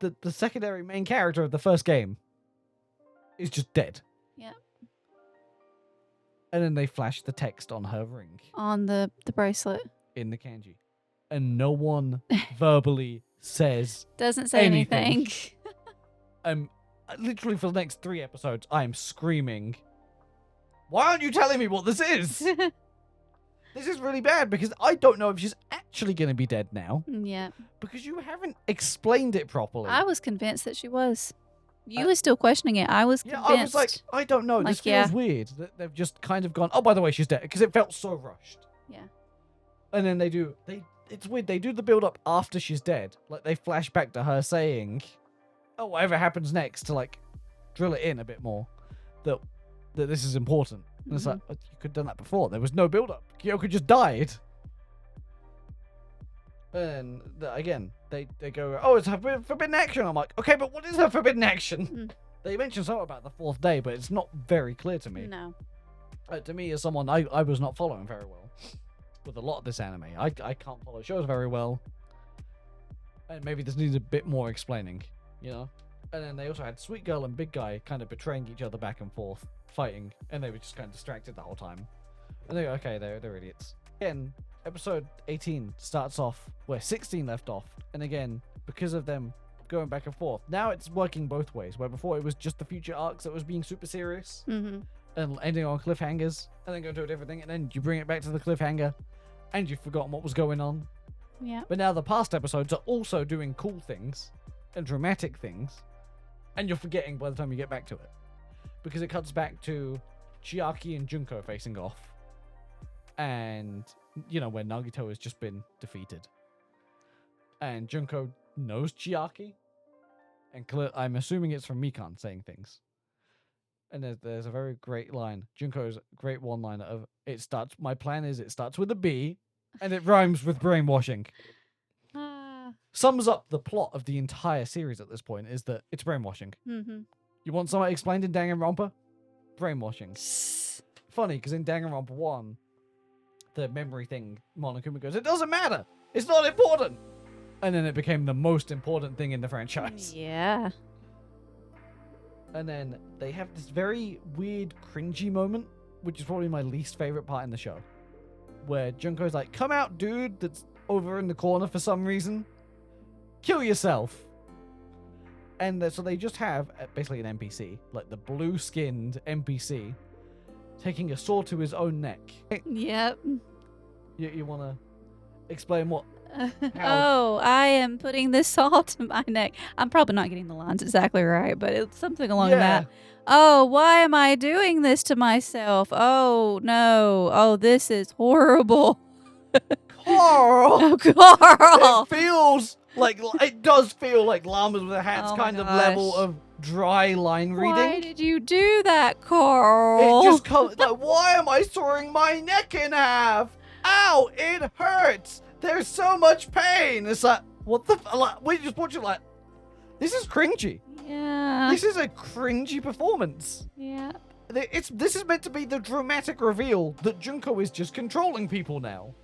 The secondary main character of the first game is just dead. Yeah. And then they flash the text on her ring. On the bracelet. In the kanji. And no one verbally says Doesn't say anything. Literally for the next 3 episodes, I'm screaming, why aren't you telling me what this is? This is really bad because I don't know if she's actually going to be dead now. Yeah. Because you haven't explained it properly. I was convinced that she was. You were still questioning it. I was convinced. I was like, I don't know. This Like, feels weird. That they've just kind of gone, oh, by the way, she's dead. Because it felt so rushed. Yeah. And then it's weird. They do the build up after she's dead. Like, they flash back to her saying, oh, whatever happens next, to like drill it in a bit more. That this is important. And it's like, you could have done that before. There was no build up. Kyoko just died. And again, they go, oh, it's her forbidden action. I'm like, okay, but what is her forbidden action? They mentioned something about the 4th day, but it's not very clear to me. No. To me, as someone, I was not following very well with a lot of this anime. I can't follow shows very well. And maybe this needs a bit more explaining, you know? And then they also had Sweet Girl and Big Guy kind of betraying each other back and forth, fighting, and they were just kind of distracted the whole time. And they go, okay, they're idiots. Again, episode 18 starts off where 16 left off, and again, because of them going back and forth. Now it's working both ways, where before it was just the future arcs that was being super serious Mm-hmm. and ending on cliffhangers, and then go to a different thing, and then you bring it back to the cliffhanger, and you've forgotten what was going on. Yeah. But now the past episodes are also doing cool things and dramatic things, and you're forgetting by the time you get back to it. Because it cuts back to Chiaki and Junko facing off. And, you know, where Nagito has just been defeated. And Junko knows Chiaki. And I'm assuming it's from Mikan saying things. And there's a very great line. Junko's great one-liner of, my plan is it starts with a B, and it rhymes with brainwashing. Sums up the plot of the entire series at this point is that it's brainwashing. Mm-hmm. You want something explained in Danganronpa? Brainwashing. Funny, because in Danganronpa 1, the memory thing, Monokuma goes, it doesn't matter! It's not important! And then it became the most important thing in the franchise. Yeah. And then they have this very weird, cringy moment, which is probably my least favorite part in the show. Where Junko's like, come out, dude, that's over in the corner for some reason. Kill yourself. And so they just have basically an NPC, like the blue-skinned NPC, taking a sword to his own neck. Yep. You want to explain what? Oh, I am putting this salt to my neck. I'm probably not getting the lines exactly right, but it's something along that. Oh, why am I doing this to myself? Oh, no. Oh, this is horrible. Carl! Oh, Carl! It feels like, it does feel like Llamas with a Hat's Oh my kind of gosh. level of dry line reading. Why did you do that, Carl? It just comes like, why am I sawing my neck in half? Ow, it hurts. There's so much pain. It's like, what the? We just watch it like, this is cringy. Yeah. This is a cringy performance. Yeah. This is meant to be the dramatic reveal that Junko is just controlling people now,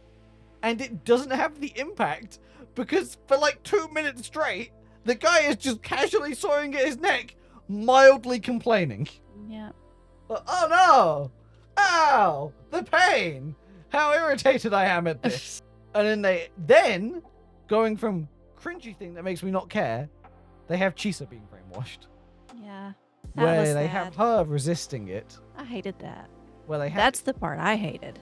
and it doesn't have the impact because for like 2 minutes straight, the guy is just casually sawing at his neck, mildly complaining. Yeah. Oh no! Ow! The pain! How irritated I am at this. And then going from cringy thing that makes me not care, they have Chisa being brainwashed. Yeah. That Where was they sad. have her resisting it. I hated that. Where they have. That's the part I hated.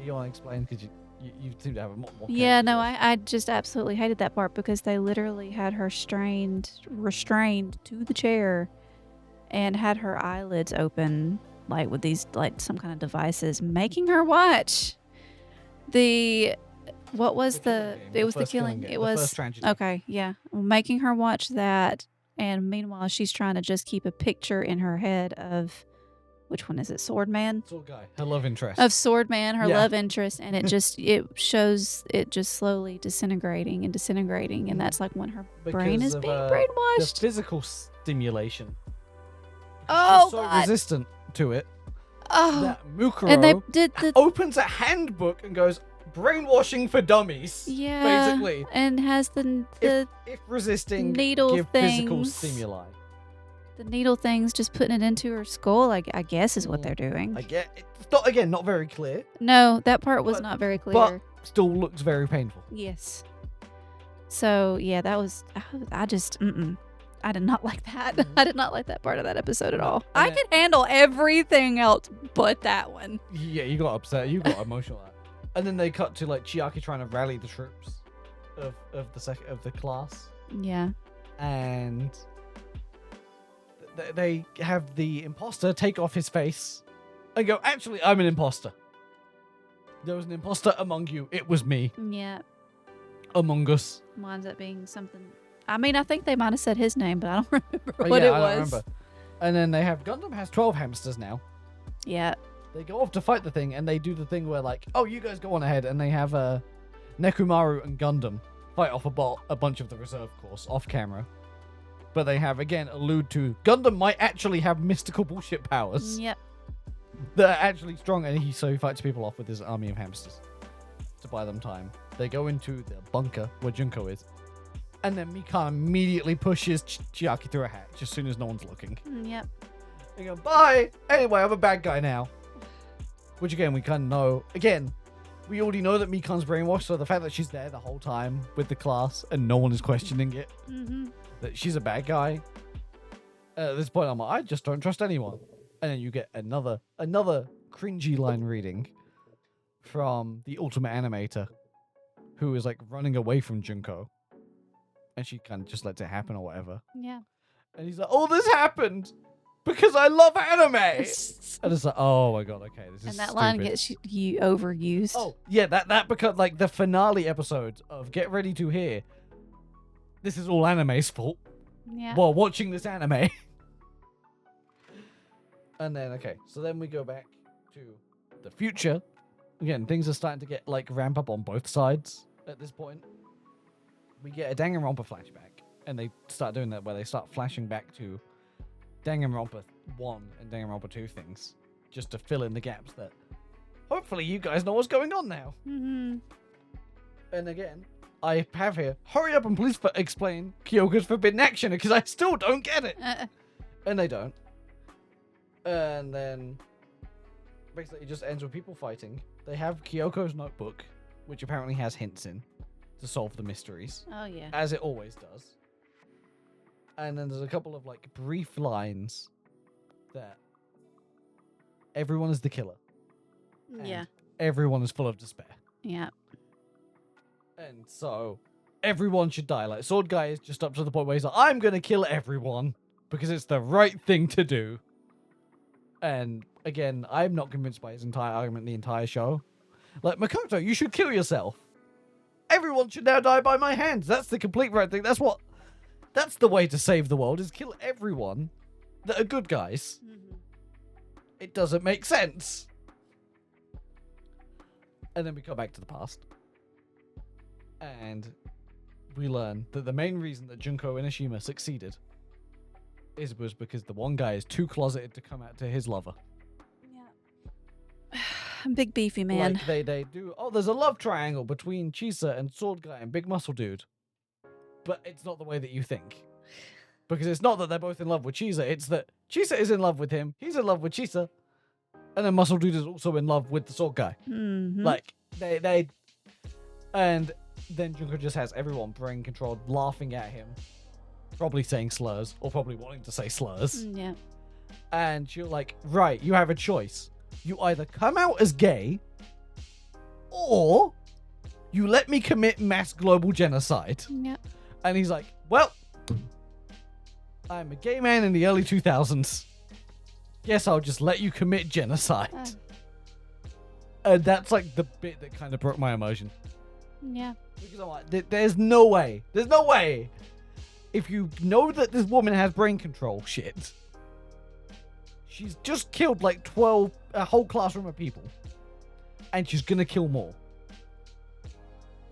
You want to explain? Because you seem to have a more. Yeah, no, I just absolutely hated that part because they literally had her restrained to the chair and had her eyelids open, like with these, like some kind of devices, making her watch what was The killing game, it was the first killing, game, it the was, first tragedy. okay, yeah, making her watch that, and meanwhile she's trying to just keep a picture in her head of, which one is it, Swordman? Sword guy, her love interest. Of Swordman, her Yeah. love interest, and it shows it just slowly disintegrating, and that's like when her brain Because is of, being the brainwashed. physical stimulation. Oh, She's so God. resistant to it Oh, that Mukuro and they did the opens a handbook and goes, brainwashing for dummies. yeah, Basically. and has the If resisting, needle give physical things. stimuli. the needle things, just putting it into her skull. I guess is what they're doing. I get it's not very clear, No, that part was But- not very clear. but still looks very painful. Yes. So yeah, that was. I just. I did not like that. Mhm. I did not like that part of that episode at all. And I then- could handle everything else but that one. Yeah, you got upset. You got emotional. At it. And then they cut to like Chiaki trying to rally the troops of the class, Yeah. and they have the imposter take off his face and go, "Actually, I'm an imposter. There was an imposter among you. It was me, Yeah. among us." Winds up being something. I mean, I think they might have said his name, but I don't remember Oh, what yeah, it I don't was. remember. And then they have Gundam has 12 hamsters now. Yeah. They go off to fight the thing, and they do the thing where like, oh, you guys go on ahead, and they have Nekumaru and Gundam fight off a bunch of the reserve course off camera. But they have again allude to Gundam might actually have mystical bullshit powers Yep. that are actually strong, and he fights people off with his army of hamsters to buy them time. They go into the bunker where Junko is, and then Mikan immediately pushes Chiaki through a hatch as soon as no one's looking. Yep. They go, bye! Anyway, I'm a bad guy now. Which again, we kind of know. Again, we already know that Mikan's brainwashed, so the fact that she's there the whole time with the class and no one is questioning it, Mm-hmm. that she's a bad guy. At this point, I'm like, I just don't trust anyone. And then you get another cringy line reading from the Ultimate Animator, who is like running away from Junko, and she kind of just lets it happen or whatever. Yeah. And he's like, "Oh, this happened because I love anime." And it's like, "Oh my god, okay, this is." And that line stupid. gets you overused. Oh yeah, that becomes like the finale episode of Get Ready to Hear. This is all anime's fault. Yeah. While watching this anime. And then so then we go back to the future. Again, things are starting to get like ramp up on both sides at this point. We get a Danganronpa flashback, and they start doing that where they start flashing back to Danganronpa 1 and Danganronpa 2 things, just to fill in the gaps that hopefully you guys know what's going on now. Mm-hmm. And again, I have here, hurry up and please explain Kyoko's forbidden action, because I still don't get it. And they don't. And then basically it just ends with people fighting. They have Kyoko's notebook, which apparently has hints in to solve the mysteries, Oh yeah. as it always does. And then there's a couple of like brief lines that everyone is the killer. and Yeah. everyone is full of despair. Yeah. And so everyone should die. Like, Sword Guy is just up to the point where he's like, I'm going to kill everyone because it's the right thing to do. And again, I'm not convinced by his entire argument the entire show. Like, Makoto, you should kill yourself. Everyone should now die by my hands. That's the complete right thing. That's the way to save the world, is kill everyone that are good guys. Mm-hmm. It doesn't make sense. And then we go back to the past. And we learn that the main reason that Junko Inoshima succeeded was because the one guy is too closeted to come out to his lover. Yeah. Big beefy man. Like they do. Oh, there's a love triangle between Chisa and Sword Guy and Big Muscle Dude. But it's not the way that you think. Because it's not that they're both in love with Chisa. It's that Chisa is in love with him. He's in love with Chisa. And then Muscle Dude is also in love with the Sword Guy. Mm-hmm. Like, they... And then Junko just has everyone brain controlled, laughing at him. Probably saying slurs, or probably wanting to say slurs. Yeah. And you're like, right, you have a choice. You either come out as gay, or you let me commit mass global genocide. Yeah. And he's like, well, I'm a gay man in the early 2000s. Guess I'll just let you commit genocide. And that's like the bit that kind of broke my immersion. Yeah. Because I'm like, there's no way. There's no way. If you know that this woman has brain control shit, she's just killed like a whole classroom of people. And she's gonna kill more.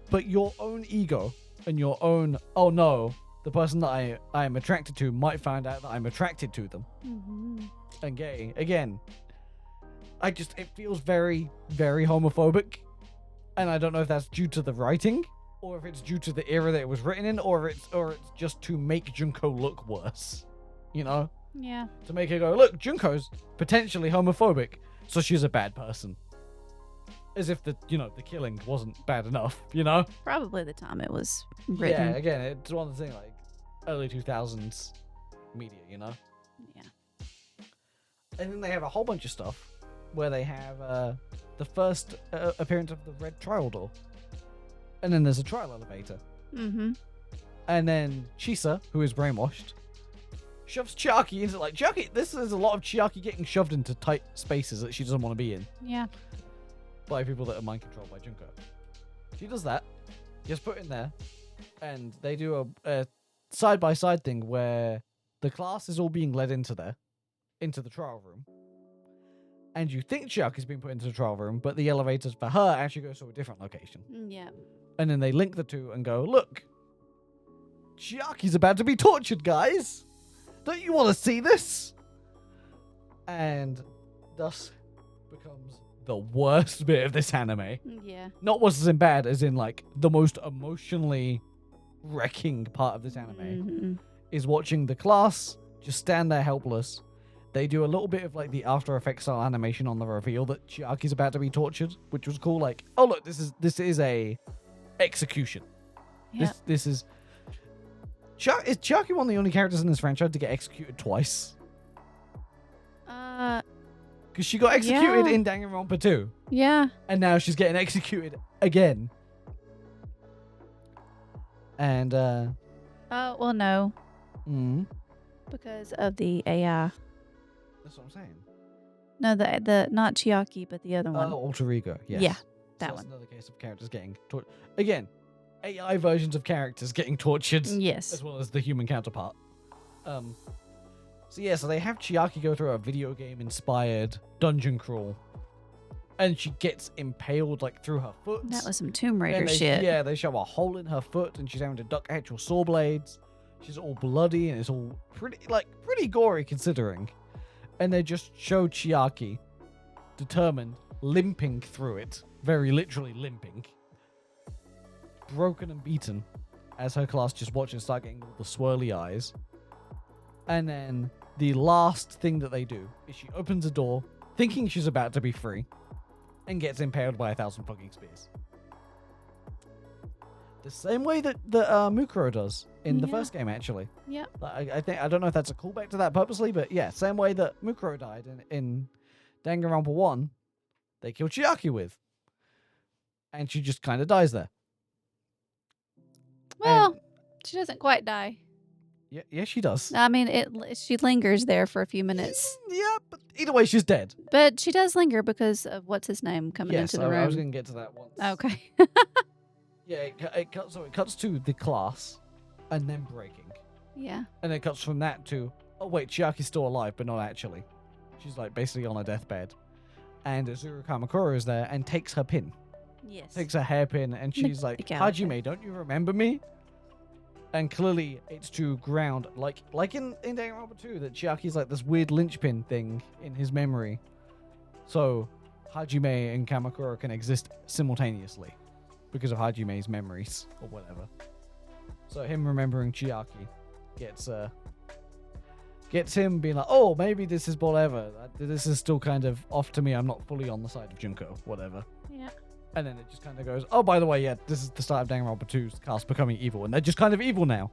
But your own ego and your own, oh no, the person that I am attracted to might find out that I'm attracted to them. Mm-hmm. And gay. Again, it feels very, very homophobic. And I don't know if that's due to the writing, or if it's due to the era that it was written in, or it's just to make Junko look worse. You know? Yeah. To make her go, look, Junko's potentially homophobic, so she's a bad person. As if the killing wasn't bad enough, you know? Probably the time it was written. Yeah, again, it's one of the things like early 2000s media, you know? Yeah. And then they have a whole bunch of stuff where they have the first appearance of the red trial door. And then there's a trial elevator. Mm-hmm. And then Chisa, who is brainwashed, shoves Chiaki into Chiaki. This is a lot of Chiaki getting shoved into tight spaces that she doesn't want to be in Yeah. by people that are mind controlled by Junko. She does that, gets put in there, and they do a side-by-side thing where the class is all being led into the trial room. And you think Chiaki's been put into the trial room, but the elevators for her actually goes to a different location. Yeah. And then they link the two and go, look, Chiaki's about to be tortured, guys. Don't you want to see this? And thus becomes the worst bit of this anime. Yeah. Not what's as bad as in like the most emotionally wrecking part of this anime Mm-hmm. is watching the class just stand there helpless. They do a little bit of like the After Effects style animation on the reveal that Chiaki's about to be tortured, which was cool. Like, oh look, this is a execution. Yeah. This is Is Chiaki one of the only characters in this franchise to get executed twice? Because she got executed in Danganronpa 2. Yeah. And now she's getting executed again. And, well, no. Mm. Because of the AI. That's what I'm saying. No, the not Chiaki, but the other one. Alter Ego, yes. Yeah, So that that's one. another case of characters getting tortured. Again, AI versions of characters getting tortured. Yes. As well as the human counterpart. So they have Chiaki go through a video game inspired dungeon crawl. And she gets impaled like through her foot. That was some Tomb Raider they, shit. Yeah, they show a hole in her foot and she's having to duck actual saw blades. She's all bloody and it's all pretty gory considering. And they just show Chiaki determined, limping through it. Very literally limping. Broken and beaten. As her class just watches start getting all the swirly eyes. And then the last thing that they do is she opens a door, thinking she's about to be free, and gets impaled by 1,000 fucking spears. The same way that Mukuro does in the first game, actually. Yeah. I don't know if that's a callback to that purposely, but yeah, same way that Mukuro died in Danganronpa 1, they kill Chiaki with. And she just kind of dies there. Well, she doesn't quite die. Yeah, she does. I mean, she lingers there for a few minutes. Yeah, but either way, she's dead. But she does linger because of what's his name coming into the room. I was going to get to that once. Okay. Yeah, it cuts to the class and then breaking. Yeah. And it cuts from that to, oh wait, Chiaki's still alive, but not actually. She's like basically on her deathbed. And Azuru Kamakura is there and takes her pin. Yes. Takes her hairpin and she's like, Hajime, don't you remember me? And clearly it's to ground, like in Danganronpa 2, that Chiaki's like this weird linchpin thing in his memory. So Hajime and Kamakura can exist simultaneously because of Hajime's memories or whatever. So him remembering Chiaki gets him being like, oh, maybe this is whatever. This is still kind of off to me. I'm not fully on the side of Junko, whatever. Yeah. And then it just kind of goes, oh, by the way, yeah, this is the start of Danganronpa 2's cast becoming evil. And they're just kind of evil now.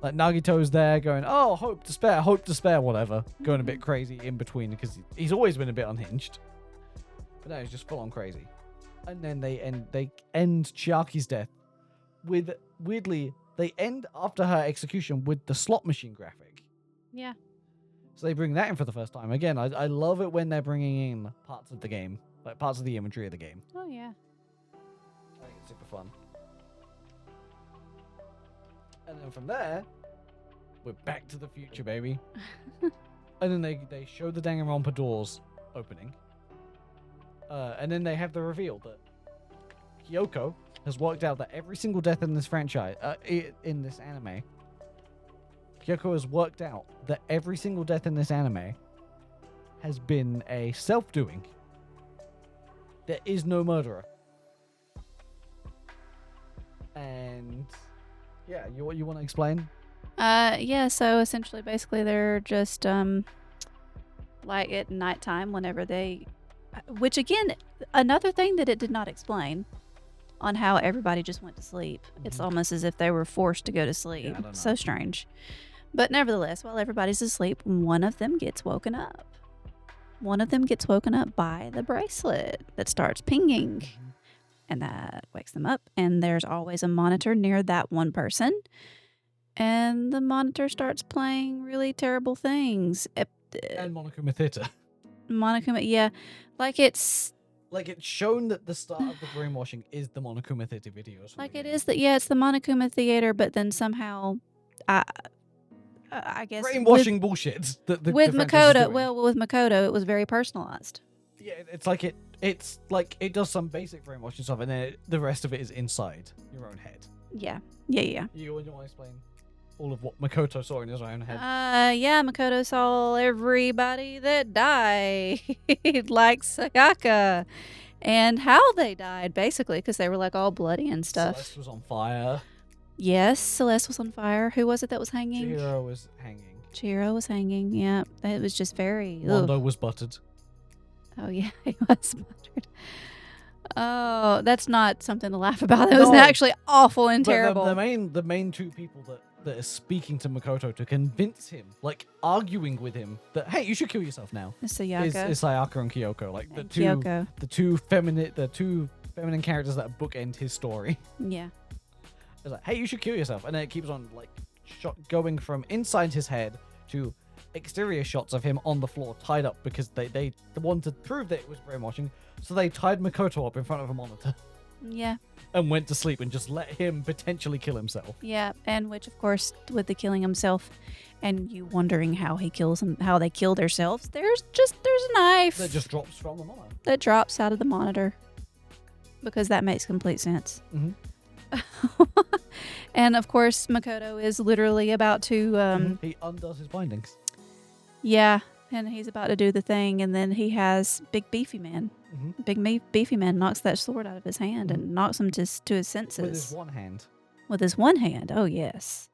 Like, Nagito's there going, oh, hope, despair, whatever. Going a bit crazy in between because he's always been a bit unhinged. But now he's just full on crazy. And then they end Chiaki's death with, weirdly, they end after her execution with the slot machine graphic. Yeah. So they bring that in for the first time. Again, I love it when they're bringing in parts of the game. Like parts of the imagery of the game. Oh, yeah. I think it's super fun. And then from there, we're back to the future, baby. And then they show the Danganronpa doors opening. And then they have the reveal that Kyoko has worked out that every single death in this franchise, in this anime, Kyoko has worked out that every single death in this anime has been a self-doing. There is no murderer. And yeah, you want to explain? Yeah, so essentially basically they're just like at nighttime whenever they, which again, another thing that it did not explain on how everybody just went to sleep. It's almost as if they were forced to go to sleep. Yeah, I don't know. So strange. But nevertheless, while everybody's asleep, one of them gets woken up. One of them gets woken up by the bracelet that starts pinging. And that wakes them up. And there's always a monitor near that one person. And the monitor starts playing really terrible things. And Monokuma Theater. Monokuma, yeah. Like it's shown that the start of the brainwashing is the Monokuma Theater videos. like it is that, yeah, it's the Monokuma Theater, but then somehow I guess brainwashing bullshit. With Makoto, with Makoto, it was very personalized. Yeah, it's like it does some basic brainwashing stuff, and then the rest of it is inside your own head. Yeah. You want to explain all of what Makoto saw in his own head? Yeah, Makoto saw everybody that died, like Sayaka, and how they died, basically, because they were like all bloody and stuff. Celeste was on fire. Yes, Celeste was on fire. Who was it that was hanging? Chihiro was hanging. Chihiro was hanging, yeah. It was just very... Mondo was buttered. Oh, yeah, he was buttered. Oh, Oh, that's not something to laugh about. It was No. actually awful and But terrible. the main two people that are speaking to Makoto to convince him, like arguing with him that hey, you should kill yourself now. It's Is Sayaka Sayaka and Kyoko, like and Kyoko. the two feminine characters that bookend his story. Yeah. It's like, hey, you should kill yourself, and then it keeps on like going from inside his head to exterior shots of him on the floor tied up because they wanted to prove that it was brainwashing, so they tied Makoto up in front of a monitor Yeah. and went to sleep and just let him potentially kill himself. Yeah. And which, of course, with the killing himself and you wondering how he kills them, how they kill themselves, there's a knife That just drops from the monitor. that drops out of the monitor because that makes complete sense. Mm-hmm. And of course, Makoto is literally about to, He undoes his bindings. yeah, and he's about to do the thing, and then he has Big Beefy Man. Mm-hmm. Beefy Man knocks that sword out of his hand and knocks him to his senses. With his one hand. With his one hand, oh yes.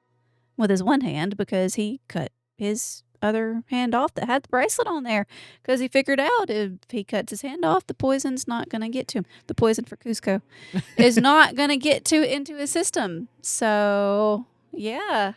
With his one hand, because he cut his other hand off that had the bracelet on there. Because he figured out if he cuts his hand off, the poison's not going to get to him. The poison for Cusco is not going to get into his system. So, yeah.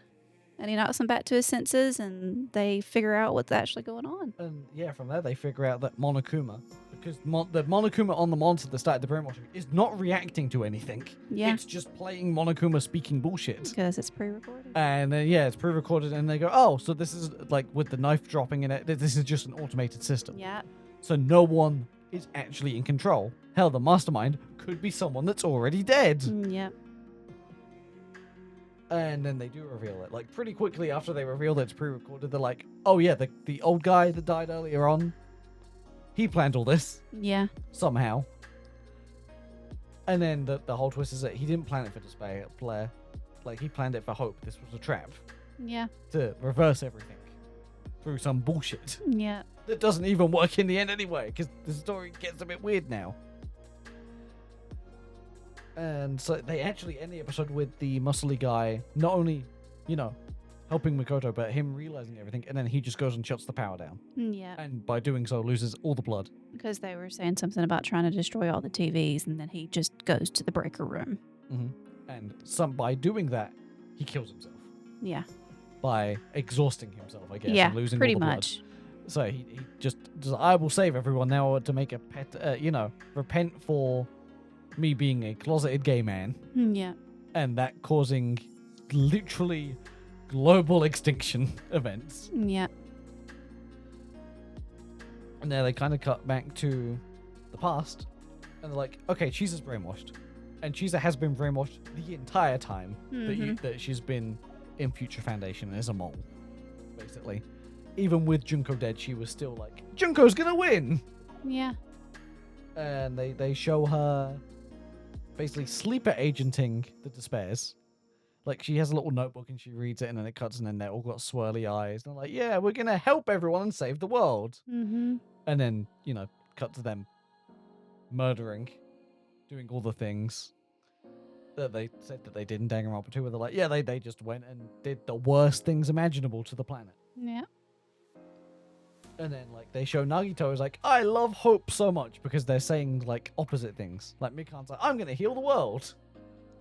And he knocks him back to his senses, and they figure out what's actually going on. And yeah, from there they figure out that Monokuma, because the Monokuma on the monitor that started the brainwashing is not reacting to anything. Yeah. It's just playing Monokuma speaking bullshit. Because it's pre-recorded. And yeah, it's pre-recorded, and they go, oh, so this is like with the knife dropping in it, this is just an automated system. Yeah. So no one is actually in control. Hell, the mastermind could be someone that's already dead. Yeah. And then they do reveal it. Like, pretty quickly after they reveal that it's pre-recorded, they're like, oh yeah, the old guy that died earlier on, he planned all this Yeah. somehow. And then the whole twist is that he didn't plan it for despair. Like, he planned it for hope. This was a trap Yeah. to reverse everything through some bullshit Yeah. that doesn't even work in the end anyway, because the story gets a bit weird now. And so they actually end the episode with the muscly guy not only, helping Makoto, but him realizing everything, and then he just goes and shuts the power down. Yeah. And by doing so, loses all the blood. Because they were saying something about trying to destroy all the TVs, and then he just goes to the breaker room. Mm-hmm. And by doing that, he kills himself. Yeah. By exhausting himself, I guess. Yeah, and losing pretty all the blood. much. So he just, I will save everyone now to make a pet, repent for me being a closeted gay man. Yeah. And that causing literally global extinction events. Yeah. And then they kind of cut back to the past. And they're like, okay, Chisa's brainwashed. And Chisa has been brainwashed the entire time that she's been in Future Foundation as a mole, basically. Even with Junko dead, she was still like, Junko's gonna win! Yeah. And they show her basically sleeper agenting the Despairs. Like, she has a little notebook and she reads it, and then it cuts, and then they're all got swirly eyes. And they're like, yeah, we're gonna help everyone and save the world. Mm-hmm. And then, cut to them murdering, doing all the things that they said that they did in Danganronpa 2, where they're like, yeah, they just went and did the worst things imaginable to the planet. Yeah. And then, like, they show Nagito is like, I love hope so much, because they're saying, like, opposite things. Like, Mikan's like, I'm gonna heal the world.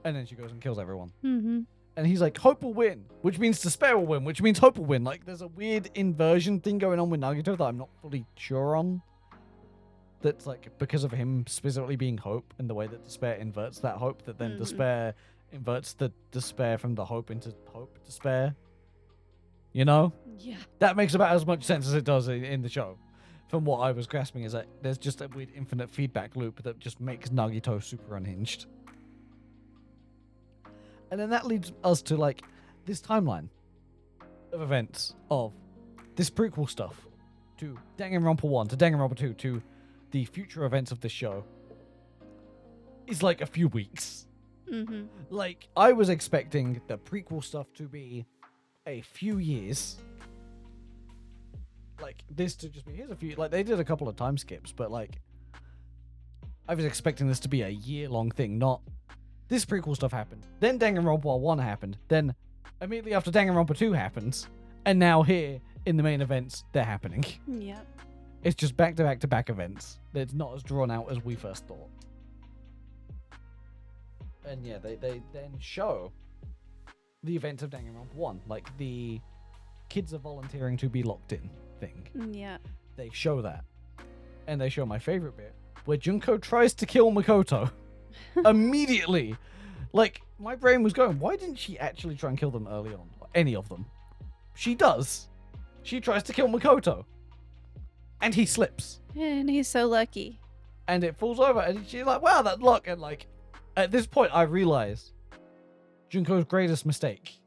And then she goes and kills everyone. Mm-hmm. And he's like, hope will win, which means despair will win, which means hope will win. Like, there's a weird inversion thing going on with Nagito that I'm not fully sure on. That's, like, because of him specifically being hope, and the way that despair inverts that hope, that then despair inverts the despair from the hope into hope despair. You know? Yeah. That makes about as much sense as it does in the show. From what I was grasping, is that there's just a weird infinite feedback loop that just makes Nagito super unhinged. And then that leads us to, like, this timeline of events of this prequel stuff to Danganronpa 1, to Danganronpa 2, to the future events of this show is like a few weeks. Mm-hmm. Like, I was expecting the prequel stuff to be a few years. Like, this to just be, here's a few, like, they did a couple of time skips, but, like, I was expecting this to be a year-long thing, not this prequel stuff happened, then Danganronpa 1 happened, then immediately after Danganronpa 2 happens, and now here, in the main events, they're happening. Yep. It's just back-to-back-to-back events. It's not as drawn out as we first thought. And yeah, they then show the events of Danganronpa 1, like the kids are volunteering to be locked in thing. Yeah. They show that. And they show my favorite bit, where Junko tries to kill Makoto immediately. Like, my brain was going, why didn't she actually try and kill them early on? Any of them. She does. She tries to kill Makoto. And he slips. And he's so lucky. And it falls over, and she's like, wow, that luck. And like, at this point, I realize Junko's greatest mistake.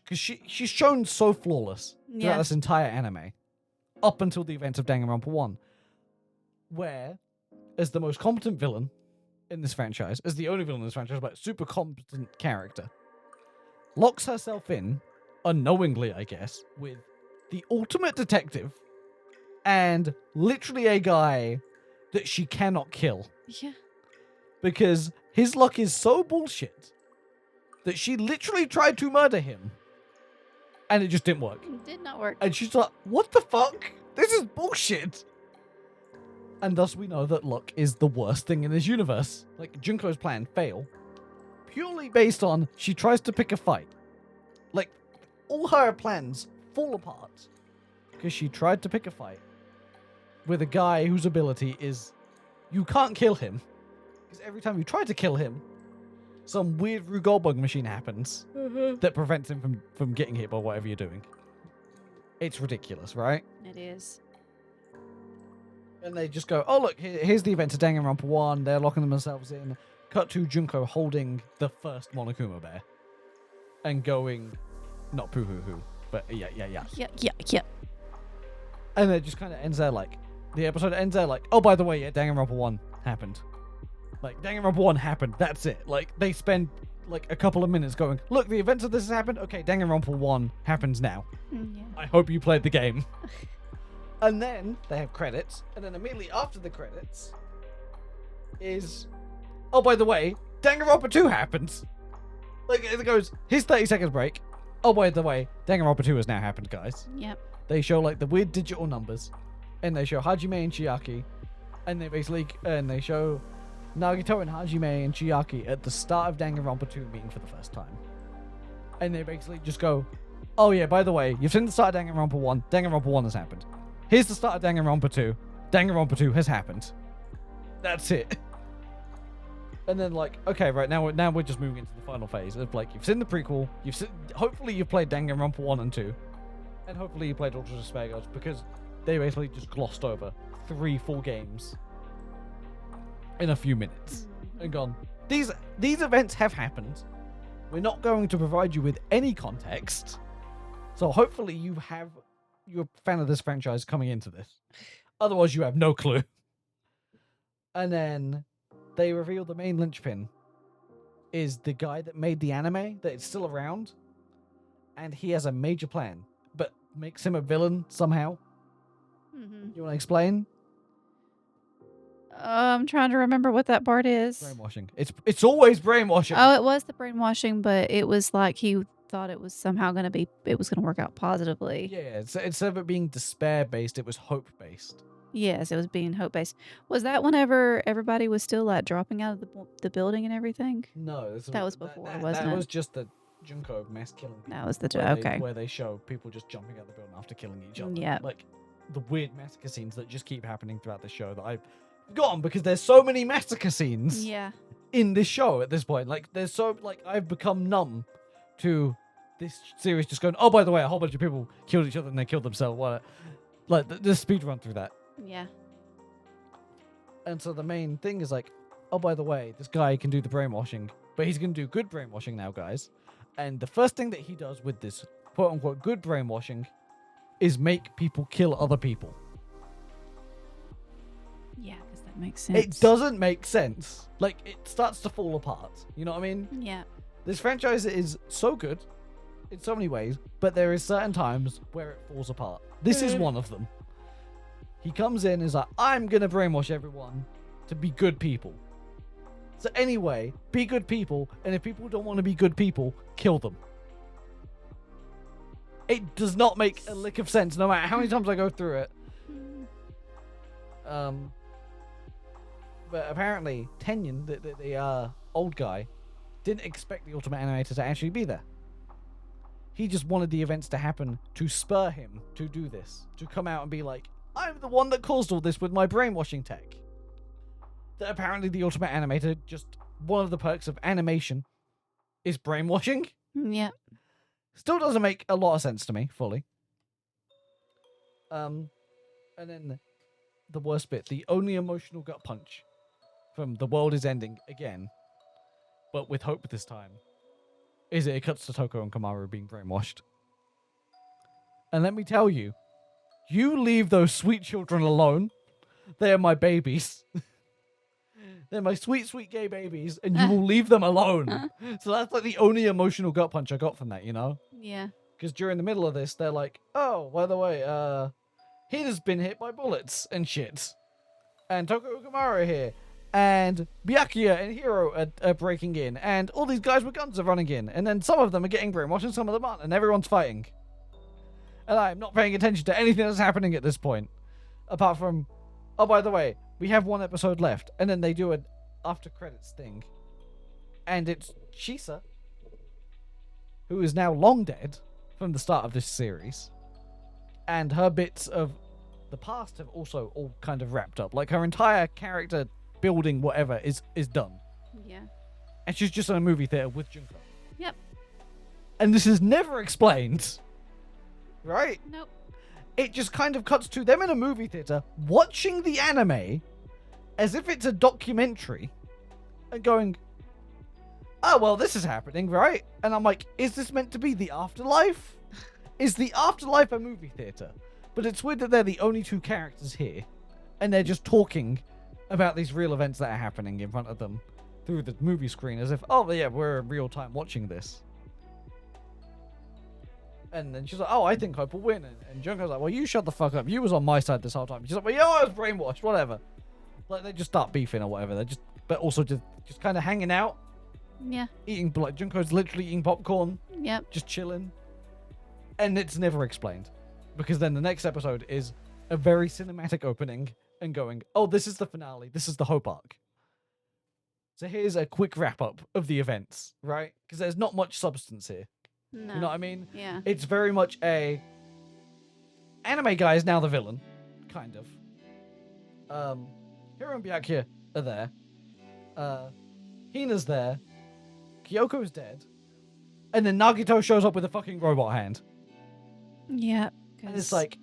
Because she's shown so flawless throughout Yeah. this entire anime. Up until the events of Danganronpa 1. Where, as the most competent villain in this franchise, as the only villain in this franchise, but super competent character, locks herself in, unknowingly, I guess, with the ultimate detective and literally a guy that she cannot kill. Yeah. Because his luck is so bullshit that she literally tried to murder him. And it just didn't work. It did not work. And she's like, what the fuck? This is bullshit. And thus we know that luck is the worst thing in this universe. Like, Junko's plan fail. Purely based on she tries to pick a fight. Like, all her plans fall apart. Because she tried to pick a fight with a guy whose ability is you can't kill him. Because every time you try to kill him, some weird Rue Goldberg machine happens that prevents him from getting hit by whatever you're doing. It's ridiculous, right? It is. And they just go, oh, look, here's the event of Danganronpa 1. They're locking themselves in. Cut to Junko holding the first Monokuma bear. And going, not poo-hoo-hoo, but yeah. Yeah. And it just kind of ends there like, the episode ends there like, oh, by the way, yeah, Danganronpa 1 happened. Like, Danganronpa 1 happened. That's it. Like, they spend like a couple of minutes going, look, the events of this has happened. Okay, Danganronpa 1 happens now. Yeah. I hope you played the game. And then they have credits, and then immediately after the credits is, oh, by the way, Danganronpa 2 happens. Like, it goes, here's 30 seconds break. Oh, by the way, Danganronpa 2 has now happened, guys. Yep. They show, like, the weird digital numbers, and they show Hajime and Chiaki, and they basically, and they show Nagito and Hajime and Chiaki at the start of Danganronpa 2 meeting for the first time. And they basically just go, oh yeah, by the way, you've seen the start of Danganronpa 1, Danganronpa 1 has happened. Here's the start of Danganronpa 2, Danganronpa 2 has happened. That's it. And then like, okay, right, now we're just moving into the final phase of like, you've seen the prequel, hopefully you've played Danganronpa 1 and 2, and hopefully you played Ultra Despair Gods, because they basically just glossed over 3 full games in a few minutes and gone, these events have happened. We're not going to provide you with any context. So hopefully you're a fan of this franchise coming into this. Otherwise you have no clue. And then they reveal the main linchpin is the guy that made the anime, that is still around. And he has a major plan, but makes him a villain somehow. Mm-hmm. You want to explain? I'm trying to remember what that part is. Brainwashing. It's always brainwashing. Oh, it was the brainwashing, but it was like he thought it was somehow going to work out positively. Yeah, instead of it being despair-based, it was hope-based. Yes, it was being hope-based. Was that whenever everybody was still like dropping out of the building and everything? No. That was before, wasn't that it? That was just the Junko mass killing people. That was the where okay. they show people just jumping out of the building after killing each other. Yeah. Like, the weird massacre scenes that just keep happening throughout the show that I've forgotten because there's so many massacre scenes Yeah. in this show at this point. Like, I've become numb to this series just going, oh, by the way, a whole bunch of people killed each other and they killed themselves. What? Like, the speed run through that. Yeah. And so the main thing is like, oh, by the way, this guy can do the brainwashing, but he's going to do good brainwashing now, guys. And the first thing that he does with this quote-unquote good brainwashing is make people kill other people. Yeah, because that makes sense. It doesn't make sense. Like, it starts to fall apart. You know what I mean? Yeah. This franchise is so good in so many ways, but there is certain times where it falls apart. This is one of them. He comes in and is like, I'm going to brainwash everyone to be good people. So anyway, be good people, and if people don't want to be good people, kill them. It does not make a lick of sense, no matter how many times I go through it. But apparently, Tenyon, the old guy, didn't expect the Ultimate Animator to actually be there. He just wanted the events to happen to spur him to do this. To come out and be like, I'm the one that caused all this with my brainwashing tech. That apparently the Ultimate Animator, just one of the perks of animation, is brainwashing. Yeah. Still doesn't make a lot of sense to me, fully. And then the worst bit, the only emotional gut punch from the world is ending again, but with hope this time, is it cuts to Toko and Kamaru being brainwashed. And let me tell you, you leave those sweet children alone. They are my babies. They're my sweet, sweet gay babies, and you will leave them alone. So that's like the only emotional gut punch I got from that, you know? Yeah. Because during the middle of this, they're like, oh, by the way, Hina's been hit by bullets and shit. And Toko Ukamaru are here. And Byakuya and Hiro are breaking in. And all these guys with guns are running in. And then some of them are getting brainwashed and some of them aren't. And everyone's fighting. And I'm not paying attention to anything that's happening at this point. Apart from, oh, by the way, we have one episode left. And then they do an after credits thing. And it's Shisa, who is now long dead from the start of this series. And her bits of the past have also all kind of wrapped up. Like her entire character building whatever is done. Yeah. And she's just in a movie theater with Junko. Yep. And this is never explained. Right? Nope. It just kind of cuts to them in a movie theater watching the anime as if it's a documentary and going, oh, well, this is happening, right? And I'm like, is this meant to be the afterlife? Is the afterlife a movie theater? But it's weird that they're the only two characters here and they're just talking about these real events that are happening in front of them through the movie screen as if, oh, yeah, we're in real time watching this. And then she's like, oh, I think Hope will win. And Junko's like, well, you shut the fuck up. You was on my side this whole time. She's like, well, yeah, I was brainwashed, whatever. Like, they just start beefing or whatever. They're just, but also just kind of hanging out. Yeah. Eating, like, Junko's literally eating popcorn. Yep. Just chilling. And it's never explained. Because then the next episode is a very cinematic opening and going, oh, this is the finale. This is the Hope arc. So here's a quick wrap up of the events, right? Because there's not much substance here. No. You know what I mean? Yeah. It's very much a anime guy is now the villain, kind of. Hiro and Byakuya are there. Hina's there. Kyoko's dead. And then Nagito shows up with a fucking robot hand. Yeah. And it's like,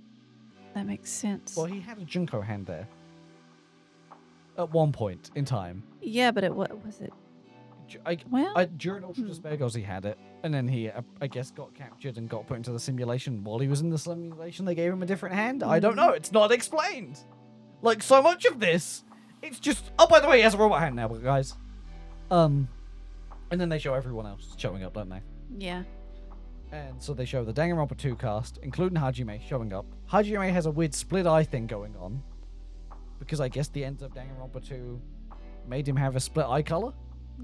that makes sense. well, he had a Junko hand there. At one point in time. Yeah, but what was it? During Ultra Despair Goals, he had it. And then he, I guess, got captured and got put into the simulation. While he was in the simulation, they gave him a different hand. I don't know. It's not explained. Like, so much of this, it's just, oh, by the way, he has a robot hand now, guys. And then they show everyone else showing up, don't they? Yeah. And so they show the Danganronpa 2 cast, including Hajime, showing up. Hajime has a weird split eye thing going on. Because I guess the end of Danganronpa 2 made him have a split eye color.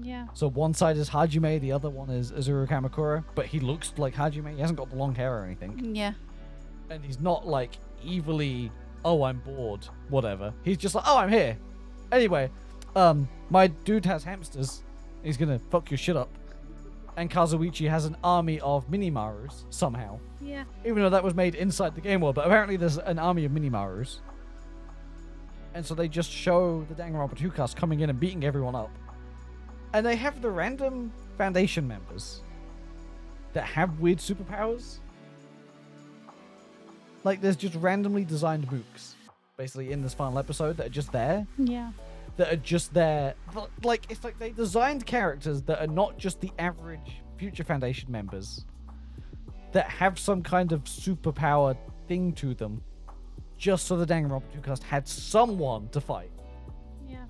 Yeah. So one side is Hajime, the other one is Azuru Kamakura, but he looks like Hajime. He hasn't got the long hair or anything. Yeah. And he's not like evilly, oh, I'm bored, whatever. He's just like, oh, I'm here. Anyway, my dude has hamsters. He's gonna fuck your shit up. And Kazuichi has an army of Minimarus, somehow. Yeah. Even though that was made inside the game world, but apparently there's an army of Minimarus. And so they just show the Danganronpa 2 cast coming in and beating everyone up. And they have the random Foundation members that have weird superpowers. Like, there's just randomly designed mooks, basically, in this final episode that are just there. Yeah. That are just there. Like, it's like they designed characters that are not just the average Future Foundation members. That have some kind of superpower thing to them. Just so the Danganronpa 2 cast had someone to fight. Yeah.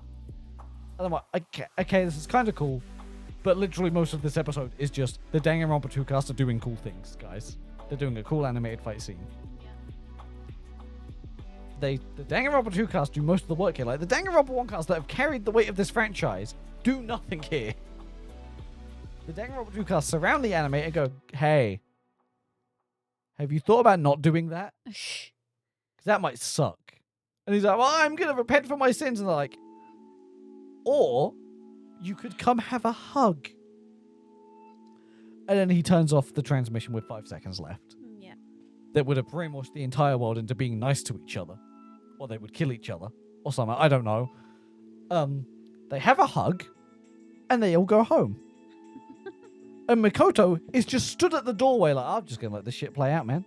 And I'm like, okay, this is kind of cool. But literally most of this episode is just the Danganronpa 2 cast are doing cool things, guys. They're doing a cool animated fight scene. The Danganronpa 2 cast do most of the work here. Like, the Danganronpa 1 cast that have carried the weight of this franchise do nothing here. The Danganronpa 2 cast surround the anime and go, hey, have you thought about not doing that? Because that might suck. And he's like, well, I'm going to repent for my sins. And they're like, Or you could come have a hug. And then he turns off the transmission with 5 seconds left. Yeah. That would have brainwashed the entire world into being nice to each other. Or they would kill each other. Or something. I don't know. They have a hug. And they all go home. And Makoto is just stood at the doorway like, I'm just going to let this shit play out, man.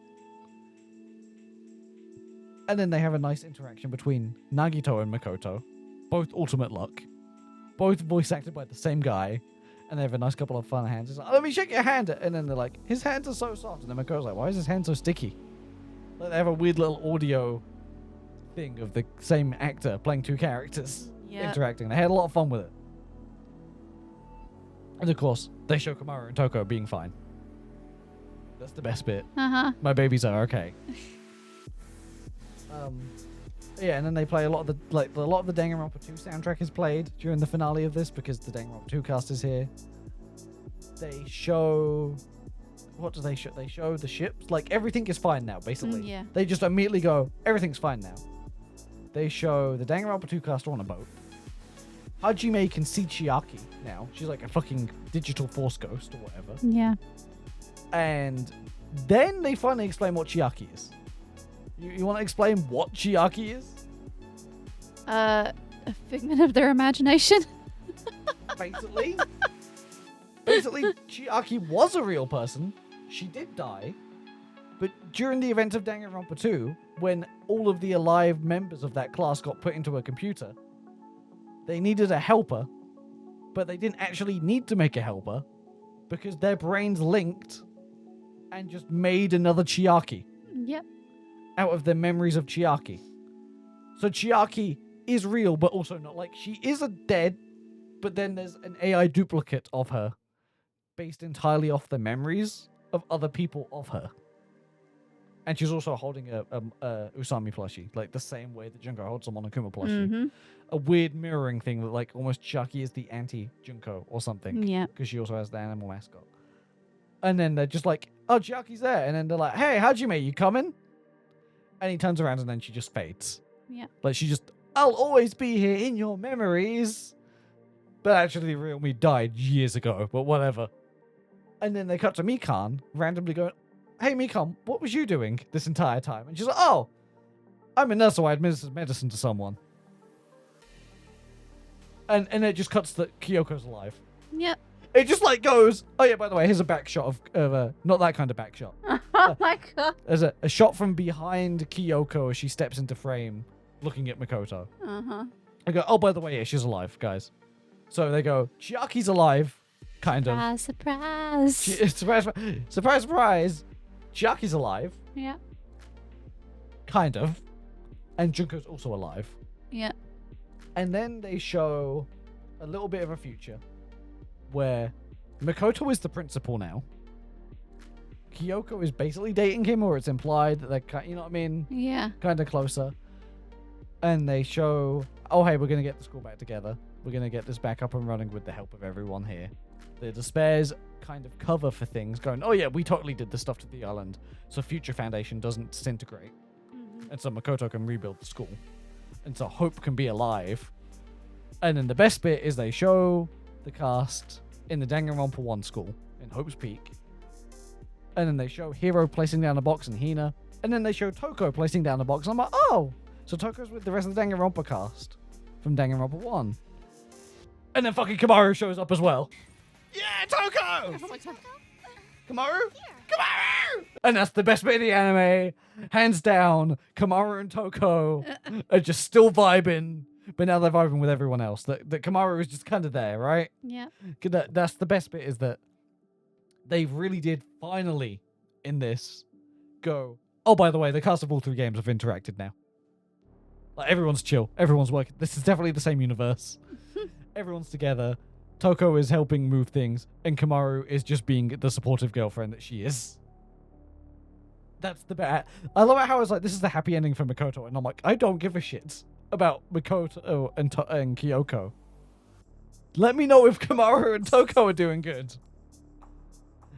And then they have a nice interaction between Nagito and Makoto. Both ultimate luck. Both voice acted by the same guy. And they have a nice couple of fun hands. It's like, let me shake your hand. And then they're like, his hands are so soft. And then Makoto's like, why is his hand so sticky? Like they have a weird little audio thing of the same actor playing two characters interacting. They had a lot of fun with it. And of course, they show Komaru and Toko being fine. That's the best bit. My babies are okay. Yeah, and then they play a lot of the Danganronpa 2 soundtrack is played during the finale of this because the Danganronpa 2 cast is here. They show what do they show? They show the ships. Like everything is fine now, basically. Yeah. They just immediately go, everything's fine now. They show the Danganronpa 2 cast on a boat. Hajime can see Chiaki now. She's like a fucking digital force ghost or whatever. Yeah. And then they finally explain what Chiaki is. You want to explain what Chiaki is? A figment of their imagination. Basically, Chiaki was a real person. She did die. But during the event of Danganronpa 2, when all of the alive members of that class got put into a computer, they needed a helper, but they didn't actually need to make a helper because their brains linked and just made another Chiaki. Yep. Out of the memories of Chiaki. So Chiaki is real, but also not. Like, she is a dead, but then there's an AI duplicate of her based entirely off the memories of other people of her. And she's also holding a Usami plushie, like the same way that Junko holds a Monokuma plushie. Mm-hmm. A weird mirroring thing that, like, almost Chiaki is the anti-Junko or something. Yeah. Because she also has the animal mascot. And then they're just like, oh, Chiaki's there. And then they're like, hey, Hajime, you coming? And he turns around and then she just fades. Yeah. Like she just, I'll always be here in your memories. But actually the real me died years ago, but whatever. And then they cut to Mikan randomly going, hey Mikan, what was you doing this entire time? And she's like, oh, I'm a nurse, so I administered medicine to someone. And it just cuts that Kyoko's alive. Yep. It just like goes, oh yeah, by the way, here's a back shot of not that kind of back shot. Oh my god. There's a shot from behind Kyoko as she steps into frame looking at Makoto. Uh-huh. I go, oh, by the way, yeah, she's alive, guys. So they go, Chiaki's alive, kind of. Surprise. Surprise, surprise. Chiaki's alive, Yeah. kind of. And Junko's also alive. Yeah. And then they show a little bit of a future where Makoto is the principal now. Kyoko is basically dating him, or it's implied that they're, you know what I mean? Yeah. Kind of closer. And they show, oh, hey, we're going to get the school back together. We're going to get this back up and running with the help of everyone here. The Despairs kind of cover for things, going, oh, yeah, we totally did this stuff to the island, so Future Foundation doesn't disintegrate. Mm-hmm. And so Makoto can rebuild the school. And so Hope can be alive. And then the best bit is they show the cast in the Danganronpa 1 school in Hope's Peak. And then they show Hiro placing down a box and Hina. And then they show Toko placing down a box. I'm like, oh! So Toko's with the rest of the Danganronpa cast from Danganronpa 1. And then fucking Komaru shows up as well. Yeah, Toko! Komaru? Komaru! And that's the best bit of the anime. Hands down, Komaru and Toko are just still vibing. But now they're vibing with everyone else. That Komaru is just kind of there, right? Yeah. That's the best bit, is that they really did finally in this go, oh, by the way, the cast of all 3 games have interacted now. Like, everyone's chill. Everyone's working. This is definitely the same universe. Everyone's together. Toko is helping move things, and Komaru is just being the supportive girlfriend that she is. That's the bit. I love it how it's like, this is the happy ending for Makoto, and I'm like, I don't give a shit about Makoto and Kyoko. Let me know if Komaru and Toko are doing good.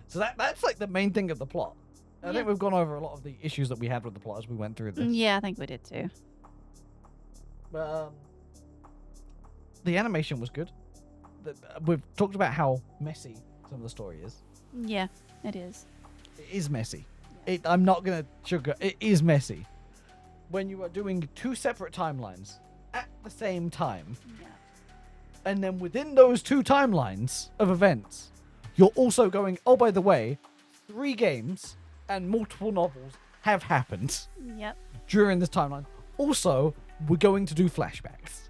So that's like the main thing of the plot. I think we've gone over a lot of the issues that we had with the plot as we went through this. Yeah, I think we did too. the animation was good. We've talked about how messy some of the story is. Yeah, it is. It is messy. I'm not going to sugar. It is messy. When you are doing 2 separate timelines at the same time, Yeah. and then within those 2 timelines of events, you're also going, oh, by the way, 3 games and multiple novels have happened Yep. during this timeline. Also, we're going to do flashbacks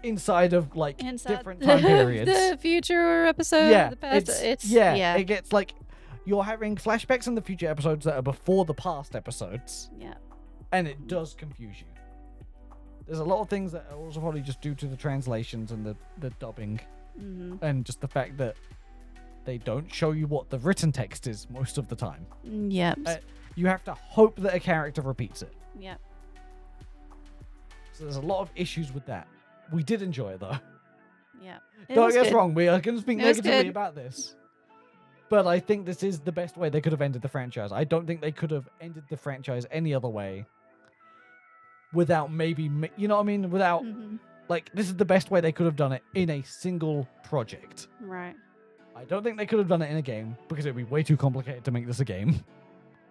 inside of like different time periods. The future episode. Yeah, The past. It's it gets like you're having flashbacks in the future episodes that are before the past episodes, Yeah. and it does confuse you. There's a lot of things that are also probably just due to the translations and the dubbing, and just the fact that they don't show you what the written text is most of the time. Yep. You have to hope that a character repeats it. Yep. So there's a lot of issues with that. We did enjoy it though. Yeah. Don't get us wrong, we are going to speak It was negatively good. about this. But I think this is the best way they could have ended the franchise. I don't think they could have ended the franchise any other way without maybe, you know what I mean? Without, like, this is the best way they could have done it in a single project. Right. I don't think they could have done it in a game because it would be way too complicated to make this a game.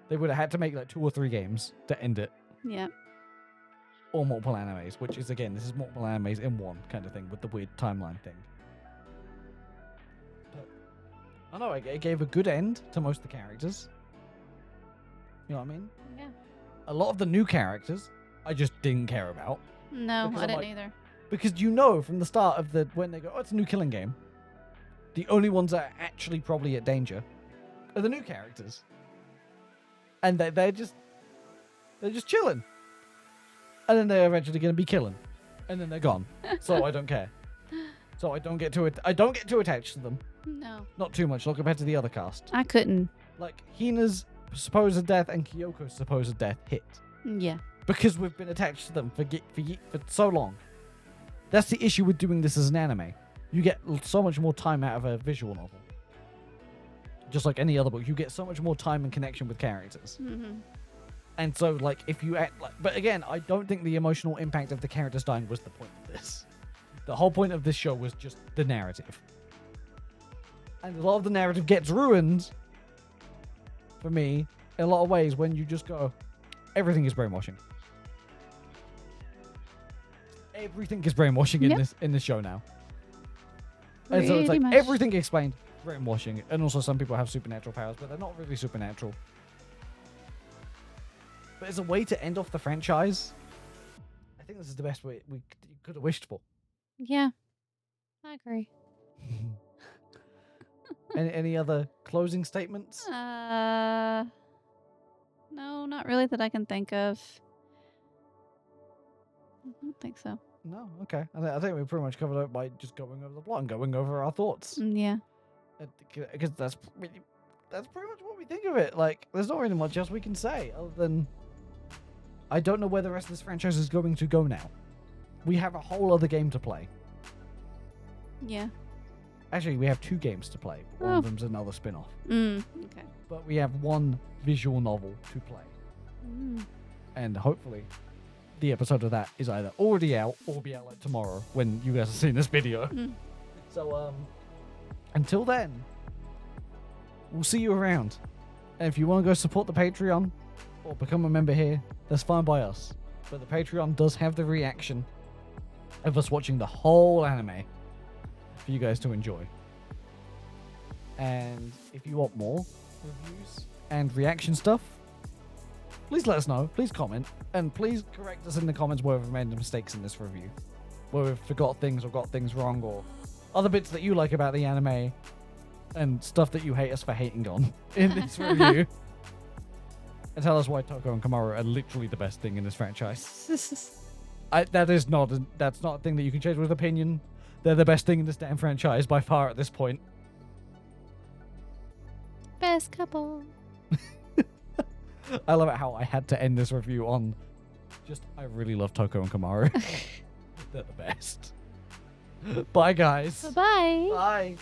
They would have had to make like 2 or 3 games to end it. Yeah. Or multiple animes, which is, again, this is multiple animes in one kind of thing with the weird timeline thing. But, I don't know, it gave a good end to most of the characters. You know what I mean? Yeah. A lot of the new characters, I just didn't care about. No, Because I I'm didn't like- either. Because you know from the start of when they go, oh, it's a new killing game, the only ones that are actually probably at danger are the new characters. And they're just chilling. And then they're eventually going to be killing. And then they're gone. So I don't care. So I don't get too attached to them. No. Not too much, not compared to the other cast. I couldn't. Like, Hina's supposed death and Kyoko's supposed death hit. Yeah. Because we've been attached to them for so long. That's the issue with doing this as an anime. You get so much more time out of a visual novel. Just like any other book, you get so much more time and connection with characters. And so, like, if you act like... But again, I don't think the emotional impact of the characters dying was the point of this. The whole point of this show was just the narrative. And a lot of the narrative gets ruined, for me, in a lot of ways, when you just go, everything is brainwashing. Everything is brainwashing in this show now. And so it's Pretty like, much. everything explained, brainwashing. And also some people have supernatural powers, but they're not really supernatural. But as a way to end off the franchise, I think this is the best way you could have wished for. Yeah. I agree. Any other closing statements? No, not really that I can think of. I don't think so. No? Okay. I think we pretty much covered it by just going over the plot and going over our thoughts. Yeah. Because that's pretty much what we think of it. Like, there's not really much else we can say other than I don't know where the rest of this franchise is going to go now. We have a whole other game to play. Yeah. Actually, we have 2 games to play. One of them's another spin-off. Okay. But we have 1 visual novel to play. And hopefully the episode of that is either already out or be out like tomorrow when you guys are seeing this video. So, until then, we'll see you around. And if you want to go support the Patreon or become a member here, that's fine by us. But the Patreon does have the reaction of us watching the whole anime for you guys to enjoy. And if you want more reviews and reaction stuff, please let us know. Please comment. And please correct us in the comments where we've made mistakes in this review. Where we've forgot things or got things wrong or other bits that you like about the anime and stuff that you hate us for hating on in this review. And tell us why Toko and Kamaru are literally the best thing in this franchise. That's not a thing that you can change with opinion. They're the best thing in this damn franchise by far at this point. Best couple. I love it how I had to end this review on just, I really love Toko and Kamaru. They're the best. Bye, guys. Bye-bye. Bye.